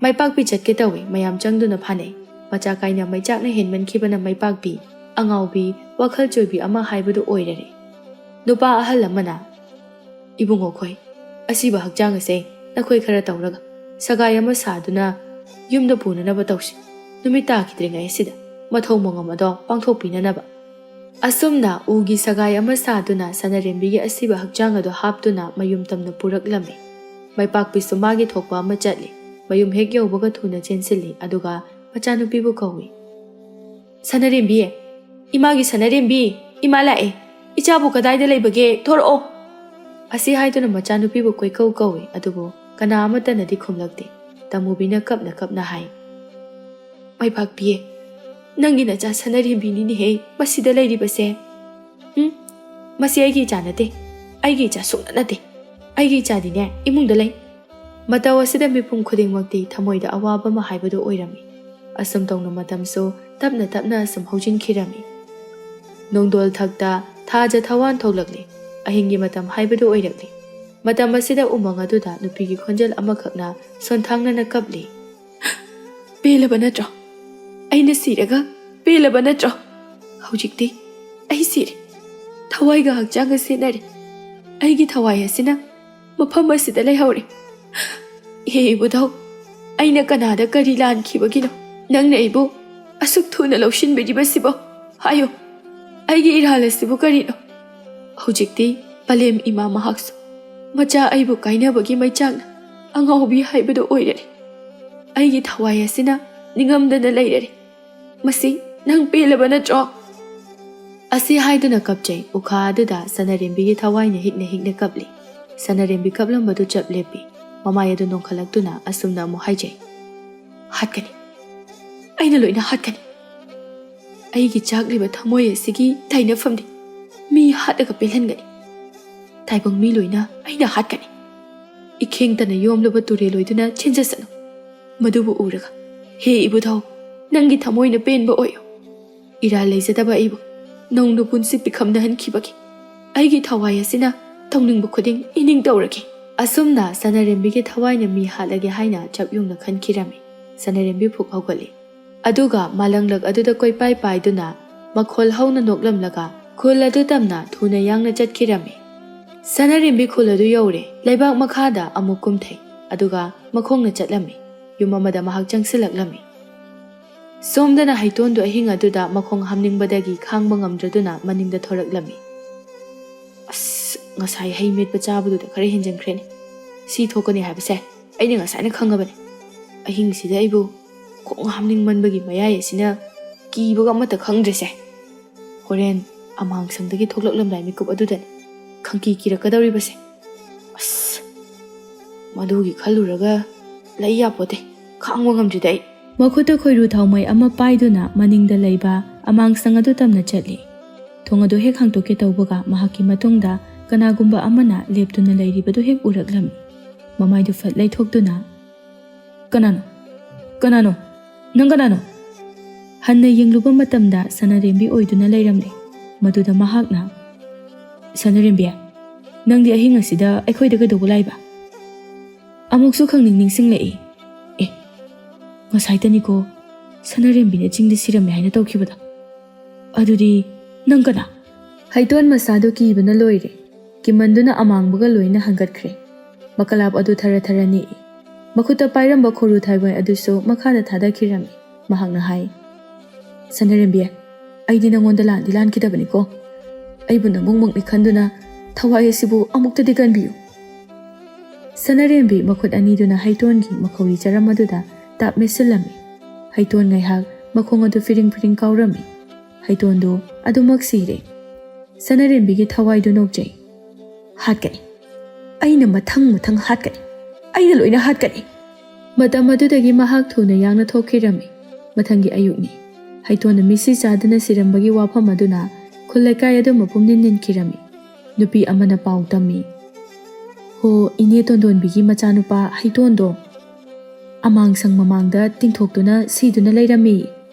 ꯃꯥꯏꯄꯥꯛꯄꯤ ꯆꯠꯀꯦ ꯇꯧꯏ꯫ ꯃꯌꯥꯝ ꯆꯪꯗꯨꯅ ꯐꯥꯅꯩ꯫ ꯃꯆꯥ ꯀꯥꯏꯅ ꯃꯩꯆꯥꯛꯅ ꯍꯦꯟꯃꯟꯈꯤꯕꯅ ꯃꯥꯏꯄꯥꯛꯄꯤ ꯑꯉꯥꯎꯕꯤ ꯋꯥꯈꯜ ꯆꯣꯏꯕꯤ ꯑꯃ ꯍꯥꯏꯕꯗꯨ ꯑꯣꯏꯔꯔꯦ꯫ ꯅꯨꯄꯥ ꯑꯍꯜ ꯑꯃꯅ, ꯏꯕꯨꯡꯉꯣꯈꯣꯏ, ꯑꯁꯤꯕ ꯍꯛꯆꯥꯡ ꯑꯁꯦ ꯅꯈꯣꯏ ꯈꯔ ꯇꯧꯔꯒ ꯁꯒꯥꯏ ꯑꯃ ꯁꯥꯗꯨꯅ ꯌꯨꯝꯗ ꯄꯨꯅꯅꯕ ꯇꯧꯁꯤ ꯅꯨꯃꯤꯠ ꯇꯥꯈꯤꯗ꯭ꯔꯤꯉꯩ ꯑꯁꯤꯗ ꯃꯊꯧ ꯃꯉꯝ ꯑꯗꯣ ꯄꯥꯡꯊꯣꯛꯄꯤꯅꯅꯕ ꯑꯁꯨꯝꯅ ꯎꯒꯤ ꯁꯒꯥꯏ ꯑꯃ ꯁꯥꯗꯨꯅ ꯁꯅꯔꯦꯝꯕꯤꯒꯤ ꯑꯁꯤꯕ ꯍꯛꯆꯥꯡ ꯑꯗꯨ ꯍꯥꯞꯇꯨꯅ ꯃꯌꯨꯝ ꯇꯝꯅ ꯄꯨꯔꯛꯂꯝꯃꯤ ꯃꯩꯄꯥꯛꯄꯤꯁꯨ ꯃꯥꯒꯤ ꯊꯣꯛꯄ ꯑꯃ ꯆꯠꯂꯤ ꯃꯌꯨꯝ ꯍꯦꯛ ꯌꯧꯕꯒ ꯊꯨꯅ ꯆꯦꯟꯁꯤꯜꯂꯤ ꯑꯗꯨꯒ ꯃꯆꯥꯅꯨꯄꯤꯕꯨ ꯀꯧꯏ ꯁꯅꯔꯦꯝꯕꯤ ꯏꯃꯥꯒꯤ ꯁꯅꯔꯦꯝꯕꯤ ꯏꯃꯥ ꯂꯥꯛꯑꯦ ꯏꯆꯥꯕꯨ ꯀꯗꯥꯏꯗ ꯂꯩꯕꯒꯦ ꯊꯣꯔꯛꯑꯣ ꯑꯁꯤ ꯍꯥꯏꯗꯨꯅ ꯃꯆꯥꯅꯨꯄꯤꯕꯨ ꯀꯣꯏꯀꯧ ꯀꯧꯏ ꯑꯗꯨꯕꯨ ꯀꯅꯥ ꯑꯃꯠꯇꯅꯗꯤ ꯈꯨꯝꯂꯛꯇꯦ ꯇꯃꯨꯕꯤꯅ ꯀꯞꯅ ꯀꯞꯅ ꯍꯥꯏ ꯃꯩꯄꯥꯛꯄꯤ ꯅꯪꯒꯤ ꯅꯆꯥ ꯁꯅꯔꯦꯝꯕꯤꯅꯤꯅꯦꯍꯦ ꯃꯁꯤꯗ ꯂꯩꯔꯤꯕꯁꯦ ꯃꯁꯤ ꯑꯩꯒꯤ ꯏꯆꯥ ꯅꯠꯇꯦ ꯑꯩꯒꯤ ꯏꯆꯥ ꯁꯨꯡꯅꯠ ꯅꯠꯇꯦ ꯑꯩꯒꯤ ꯏꯆꯥꯗꯤꯅꯦ ꯏꯃꯨꯡꯗ ꯂꯩ ꯃꯇꯧ ꯑꯁꯤꯗ ꯃꯤꯄꯨꯝ ꯈꯨꯗꯤꯡꯃꯛꯇꯤ ꯊꯃꯣꯏꯗ ꯑꯋꯥꯕ ꯑꯃ ꯍꯥꯏꯕꯗꯨ ꯑꯣꯏꯔꯝꯃꯤ ꯑꯁꯨꯝ ꯇꯧꯅ ꯃꯇꯝꯁꯨ ꯇꯞꯅ ꯇꯞꯅ ꯑꯁꯨꯝ ꯍꯧꯖꯤꯟꯈꯤꯔꯝꯃꯤ ꯅꯣꯡꯗꯣꯜ ꯊꯛꯇ ꯊꯥꯖ ꯊꯋꯥꯟ ꯊꯣꯛꯂꯛꯂꯤ ꯑꯍꯤꯡꯒꯤ ꯃꯇꯝ ꯍꯥꯏꯕꯗꯨ ꯑꯣꯏꯔꯛꯂꯤ ꯃꯇꯝ ꯑꯁꯤꯗ ꯎꯃꯪ ꯑꯗꯨꯗ ꯅꯨꯄꯤꯒꯤ ꯈꯣꯟꯖꯦꯜ ꯑꯃꯈꯛꯅ ꯁꯣꯟꯊꯥꯡꯅꯅ ꯀꯞꯂꯤ ꯄꯦꯜꯂꯕ ꯅꯠꯇ꯭ꯔꯣ ꯑꯩꯅ ꯁꯤꯔꯒ ꯄꯦꯜꯂꯕ ꯅꯠꯇ꯭ꯔꯣ ꯍꯧꯖꯤꯛꯇꯤ ꯑꯩ ꯁꯤꯔꯦ ꯊꯋꯥꯏꯒ ꯍꯛꯆꯥꯡꯒ ꯁꯦꯠꯅꯔꯦ ꯑꯩꯒꯤ ꯊꯋꯥꯏ ꯑꯁꯤꯅ ꯃꯐꯝ ꯑꯁꯤꯗ ꯂꯩꯍꯧꯔꯦ ꯍꯦ ꯏꯕꯨꯙꯧ ꯑꯩꯅ ꯀꯅꯥꯗ ꯀꯔꯤ ꯂꯥꯟꯈꯤꯕꯒꯤꯅꯣ ꯅꯪꯅ ꯑꯩꯕꯨ ꯑꯁꯨꯛ ꯊꯨꯅ ꯂꯧꯁꯤꯟꯕꯤꯔꯤꯕꯁꯤꯕꯣ ꯍꯥꯏꯌꯨ ꯑꯩꯒꯤ ꯏꯔꯥꯜ ꯑꯁꯤꯕꯨ ꯀꯔꯤꯅꯣ ꯍꯧꯖꯤꯛꯇꯤ ꯄꯂꯦꯝ ꯏꯃꯥ ꯃꯍꯥꯛꯁꯨ ꯃꯆꯥ ꯑꯩꯕꯨ ꯀꯥꯏꯅꯕꯒꯤ ꯃꯩꯆꯥꯛꯅ ꯑꯉꯥꯎꯕꯤ ꯍꯥꯏꯕꯗꯨ ꯑꯣꯏꯔꯦ ꯑꯩꯒꯤ ꯊꯋꯥꯏ ꯑꯁꯤꯅ ꯅꯤꯡꯉꯝꯗꯅ ꯂꯩꯔꯦ ꯃꯁꯤ ꯅꯪ ꯄꯦꯜꯂꯕ ꯅꯠꯇ꯭ꯔꯣ ꯑꯁꯤ ꯍꯥꯏꯗꯨꯅ ꯀꯞꯆꯩ ꯎꯈꯥ ꯑꯗꯨꯗ ꯁꯅꯔꯦꯝꯕꯤꯒꯤ ꯊꯋꯥꯏꯅ ꯍꯤꯛꯅ ꯍꯤꯛꯅ ꯀꯞꯂꯤ ꯁꯅꯔꯦꯝꯕꯤ ꯀꯞꯂꯝꯕꯗꯨ ꯆꯞ ꯂꯦꯞꯄꯤ ꯃꯃꯥꯏ ꯑꯗꯨ ꯅꯣꯡꯈꯠꯂꯛꯇꯨꯅ ꯑꯁꯨꯝꯅ ꯑꯃꯨꯛ ꯍꯥꯏꯖꯩ ꯍꯥꯠꯀꯅꯤ ꯑꯩꯅ ꯂꯣꯏꯅ ꯍꯥꯠꯀꯅꯤ ꯑꯩꯒꯤ ꯆꯥꯛꯂꯤꯕ ꯊꯃꯣꯏ ꯑꯁꯤꯒꯤ ꯇꯥꯏꯅꯐꯝꯗꯤ ꯃꯤ ꯍꯥꯠꯂꯒ ꯄꯦꯜꯍꯟꯒꯅꯤ ꯇꯥꯏꯕꯪ ꯃꯤ ꯂꯣꯏꯅ ꯑꯩꯅ ꯍꯥꯠꯀꯅꯤ ꯏꯈꯦꯡꯇꯅ ꯌꯣꯝꯂꯕ ꯇꯨꯔꯦꯜ ꯑꯣꯏꯗꯨꯅ ꯆꯦꯟꯖꯁꯅꯨ ꯃꯗꯨꯕꯨ ꯎꯔꯒ ꯍꯦ ꯏꯕꯨꯙꯧ ꯅꯪꯒꯤ ꯊꯃꯣꯏꯅ ꯄꯦꯟꯕ ꯑꯣꯏꯌꯨ ꯏꯔꯥꯜ ꯂꯩꯖꯗꯕ ꯑꯩꯕꯨ ꯅꯧꯅ ꯄꯨꯟꯁꯤ ꯄꯤꯈꯝꯅꯍꯟꯈꯤꯕꯒꯤ ꯑꯩꯒꯤ ꯊꯋꯥꯏ ꯑꯁꯤꯅ ꯇꯧꯅꯤꯡꯕ ꯈꯨꯗꯤꯡ ꯏꯅꯤꯡ ꯇꯧꯔꯒꯦ ꯑꯁꯨꯝꯅ ꯁꯅꯔꯦꯝꯕꯤꯒꯤ ꯊꯋꯥꯏꯅ ꯃꯤ ꯍꯥꯠꯂꯒꯦ ꯍꯥꯏꯅ ꯆꯞ ꯌꯨꯡꯅ ꯈꯟꯈꯤꯔꯝꯃꯤ ꯁꯅꯔꯦꯝꯕꯤ ꯐꯨꯛ ꯍꯧꯒꯠꯂꯤ ꯑꯗꯨꯒ ꯃꯥꯂꯪꯂꯛ ꯑꯗꯨꯗ ꯀꯣꯏꯄꯥꯏ ꯄꯥꯏꯗꯨꯅ ꯃꯈꯣꯜ ꯍꯧꯅ ꯅꯣꯛꯂꯝꯂꯒ ꯈꯨꯜ ꯑꯗꯨ ꯇꯝꯅ ꯊꯨꯅ ꯌꯥꯡꯅ ꯆꯠꯈꯤꯔꯝꯃꯤ ꯁꯅꯔꯦꯝꯕꯤ ꯈꯨꯜ ꯑꯗꯨ ꯌꯧꯔꯦ ꯂꯩꯕꯥꯛ ꯃꯈꯥꯗ ꯑꯃꯨꯛ ꯀꯨꯝꯊꯩ ꯑꯗꯨꯒ ꯃꯈꯣꯡꯅ ꯆꯠꯂꯝꯃꯤ ꯌꯨꯝ ꯑꯃꯗ ꯃꯍꯥꯛ ꯆꯪꯁꯤꯜꯂꯛꯂꯝꯃꯤ ꯁꯣꯝꯗꯅ ꯍꯩꯇꯣꯟꯗꯨ ꯑꯍꯤꯡ ꯑꯗꯨꯗ ꯃꯈꯣꯡ ꯍꯥꯝꯅꯤꯡꯕꯗꯒꯤ ꯈꯥꯡꯕ ꯉꯝꯗ꯭ꯔꯗꯨꯅ ꯃꯅꯤꯡꯗ ꯊꯣꯔꯛꯂꯝꯃꯤ ꯑꯁ ꯉꯁꯥꯏ ꯍꯩ ꯃꯦꯠꯄ ꯆꯥꯕꯗꯨꯗ ꯈꯔ ꯍꯦꯟꯖꯟꯈ꯭ꯔꯦꯅꯦ ꯁꯤ ꯊꯣꯛꯀꯅꯤ ꯍꯥꯏꯕꯁꯦ ꯑꯩꯅ ꯉꯁꯥꯏꯅ ꯈꯪꯉꯕꯅꯤ ꯑꯍꯤꯡꯁꯤꯗ ꯑꯩꯕు ꯈꯣꯡ ꯍꯥꯝꯅꯤꯡꯃꯟꯕꯒꯤ ꯃꯌꯥꯏ ꯑꯁꯤꯅ ꯀꯤꯕꯒ ꯑꯃꯠꯇ ꯈꯪꯗ꯭ꯔꯤꯁꯦ ꯍꯣꯔꯦꯟ ꯑꯃꯥꯡꯁꯪꯗꯒꯤ ꯊꯣꯛꯂꯛꯂꯝꯗꯥꯏ ꯃꯤꯀꯨꯞ ꯑꯗꯨꯗꯅꯤ ꯈꯪꯀꯤ ꯀꯤꯔꯛꯀꯗꯧꯔꯤꯕꯁꯦ ꯑꯁ ꯃꯗꯨꯒꯤ ꯈꯜꯂꯨꯔꯒ ꯂꯩ ꯌꯥꯄꯣꯠꯇꯦ ꯈꯥꯡꯕ ꯉꯝꯗ꯭ꯔꯤꯗ ꯑꯩ ꯃꯈꯨꯠꯇ ꯈꯣꯏꯔꯨ ꯊꯥꯎꯃꯩ ꯑꯃ ꯄꯥꯏꯗꯨꯅ ꯃꯅꯤꯡꯗ ꯂꯩꯕ ꯑꯃꯥꯡꯁꯪ ꯑꯗꯨ ꯇꯝꯅ ꯆꯠꯂꯤ ꯊꯣꯡ ꯑꯗꯨ ꯍꯦꯛ ꯍꯥꯡꯇꯣꯛꯀꯦ ꯇꯧꯕꯒ ꯃꯍꯥꯛꯀꯤ ꯃꯇꯨꯡꯗ ꯀꯅꯥꯒꯨꯝꯕ ꯑꯃꯅ ꯂꯦꯞꯇꯨꯅ ꯂꯩꯔꯤꯕꯗꯨ ꯍꯦꯛ ꯎꯔꯛꯂꯝꯃꯤ ꯃꯃꯥꯏꯗꯨ ꯐꯠ ꯂꯩꯊꯣꯛꯇꯨꯅ ꯀꯅꯥꯅꯣ ꯅꯪ ꯀꯅꯥꯅꯣ ꯍꯟꯅ ꯌꯦꯡꯂꯨꯕ ꯃꯇꯝꯗ ꯁꯅꯔꯦꯝꯕꯤ ꯑꯣꯏꯗꯨꯅ ꯂꯩꯔꯝꯂꯦ ꯃꯗꯨꯗ ꯃꯍꯥꯛꯅ ꯁꯅꯔꯦꯝꯕꯤ ꯅꯪꯗꯤ ꯑꯍꯤꯡ ꯑꯁꯤꯗ ꯑꯩꯈꯣꯏꯗ ꯀꯩꯗꯧꯕ ꯂꯥꯛꯏꯕ ꯑꯃꯨꯛꯁꯨ ꯈꯪꯅꯤꯡ ꯅꯤꯡꯁꯤꯡꯂꯛꯏ ꯉꯁꯥꯏꯇꯅꯤꯀꯣ ꯁꯅꯔꯦꯝꯕꯤꯅ ꯆꯤꯡꯗ ꯁꯤꯔꯝꯃꯦ ꯍꯥꯏꯅ ꯇꯧꯈꯤꯕꯗꯣ ꯑꯗꯨꯗꯤ ꯅꯪ ꯀꯅꯥ ꯍꯩꯇꯣꯟ ꯃꯁꯥꯗꯨ ꯀꯤꯕꯅ ꯂꯣꯏꯔꯦ ꯀꯤꯃꯟꯗꯨꯅ ꯑꯃꯥꯡꯕꯒ ꯂꯣꯏꯅ ꯍꯪꯒꯠꯈ꯭ꯔꯦ ꯃꯀꯂꯥꯞ ꯑꯗꯨ ꯊꯔ ꯊꯔ ꯅꯤꯛꯏ ꯃꯈꯨꯠꯇ ꯄꯥꯏꯔꯝꯕ ꯈꯣꯔꯨ ꯊꯥꯏꯕꯣꯏ ꯑꯗꯨꯁꯨ ꯃꯈꯥꯗ ꯊꯥꯗꯈꯤꯔꯝꯃꯤ ꯃꯍꯥꯛꯅ ꯍꯥꯏ ꯁꯅꯔꯦꯝꯕꯤ ꯑꯩꯗꯤ ꯅꯪꯉꯣꯟꯗ ꯂꯥꯟꯗꯤ ꯂꯥꯟꯈꯤꯗꯕꯅꯤꯀꯣ ꯑꯩꯕꯨ ꯅꯪꯃꯨꯡꯃꯛꯅꯤ ꯈꯟꯗꯨꯅ ꯊꯋꯥꯏ ꯑꯁꯤꯕꯨ ꯑꯃꯨꯛꯇꯗꯤ ꯀꯟꯕꯤꯌꯨ ꯁꯅꯔꯦꯝꯕꯤ ꯃꯈꯨꯠ ꯑꯅꯤꯗꯨꯅ ꯍꯩꯇꯣꯟꯒꯤ ꯃꯈꯧꯔꯤ ꯆꯔꯝ ꯑꯗꯨꯗ ꯇꯥꯞ ꯃꯦꯠꯁꯤꯜꯂꯝꯃꯤ ꯍꯩꯇꯣꯟ ꯉꯥꯏꯍꯥꯛ ꯃꯈꯣꯡ ꯑꯗꯨ ꯐꯤꯔꯤꯡ ꯐꯤꯔꯤꯡ ꯀꯥꯎꯔꯝꯃꯤ ꯍꯩꯇꯣꯟꯗꯨ ꯑꯗꯨꯃꯛ ꯁꯤꯔꯦ ꯁꯅꯔꯦꯝꯕꯤꯒꯤ ꯊꯋꯥꯏꯗꯨ ꯅꯣꯛꯆꯩ ꯍꯥꯠꯀꯅꯤ ꯑꯩꯅ ꯃꯊꯪ ꯍꯥꯠꯀꯅꯤ ꯑꯩꯅ ꯂꯣꯏꯅ ꯍꯥꯠꯀꯅꯤ ꯃꯇꯝ ꯑꯗꯨꯗꯒꯤ ꯃꯍꯥꯛ ꯊꯨꯅ ꯌꯥꯡꯅ ꯊꯣꯛꯈꯤꯔꯝꯃꯤ ꯃꯊꯪꯒꯤ ꯑꯌꯨꯛꯅꯤ ꯍꯩꯇꯣꯟꯅ ꯃꯤꯁꯤ ꯆꯥꯗꯨꯅ ꯁꯤꯔꯝꯕꯒꯤ ꯋꯥꯐꯝ ꯑꯗꯨꯅ ꯈꯨꯜ ꯂꯩꯀꯥꯏ ꯑꯗꯨ ꯃꯄꯨꯝ ꯅꯤꯟꯈꯤꯔꯝꯃꯤ ꯅꯨꯄꯤ ꯑꯃꯅ ꯄꯥꯎ ꯇꯝꯃꯤ ꯍꯣ ꯏꯅꯦ ꯇꯣꯟꯗꯣꯟꯕꯤꯒꯤ ꯃꯆꯥꯅꯨꯄꯥ ꯍꯩꯇꯣꯟꯗꯣ ꯑꯃꯥꯡꯁꯪ ꯃꯃꯥꯡꯗ ꯇꯤꯡꯊꯣꯛꯇꯨꯅ ꯁꯤꯗꯨꯅ ꯂꯩꯔꯝꯃꯤ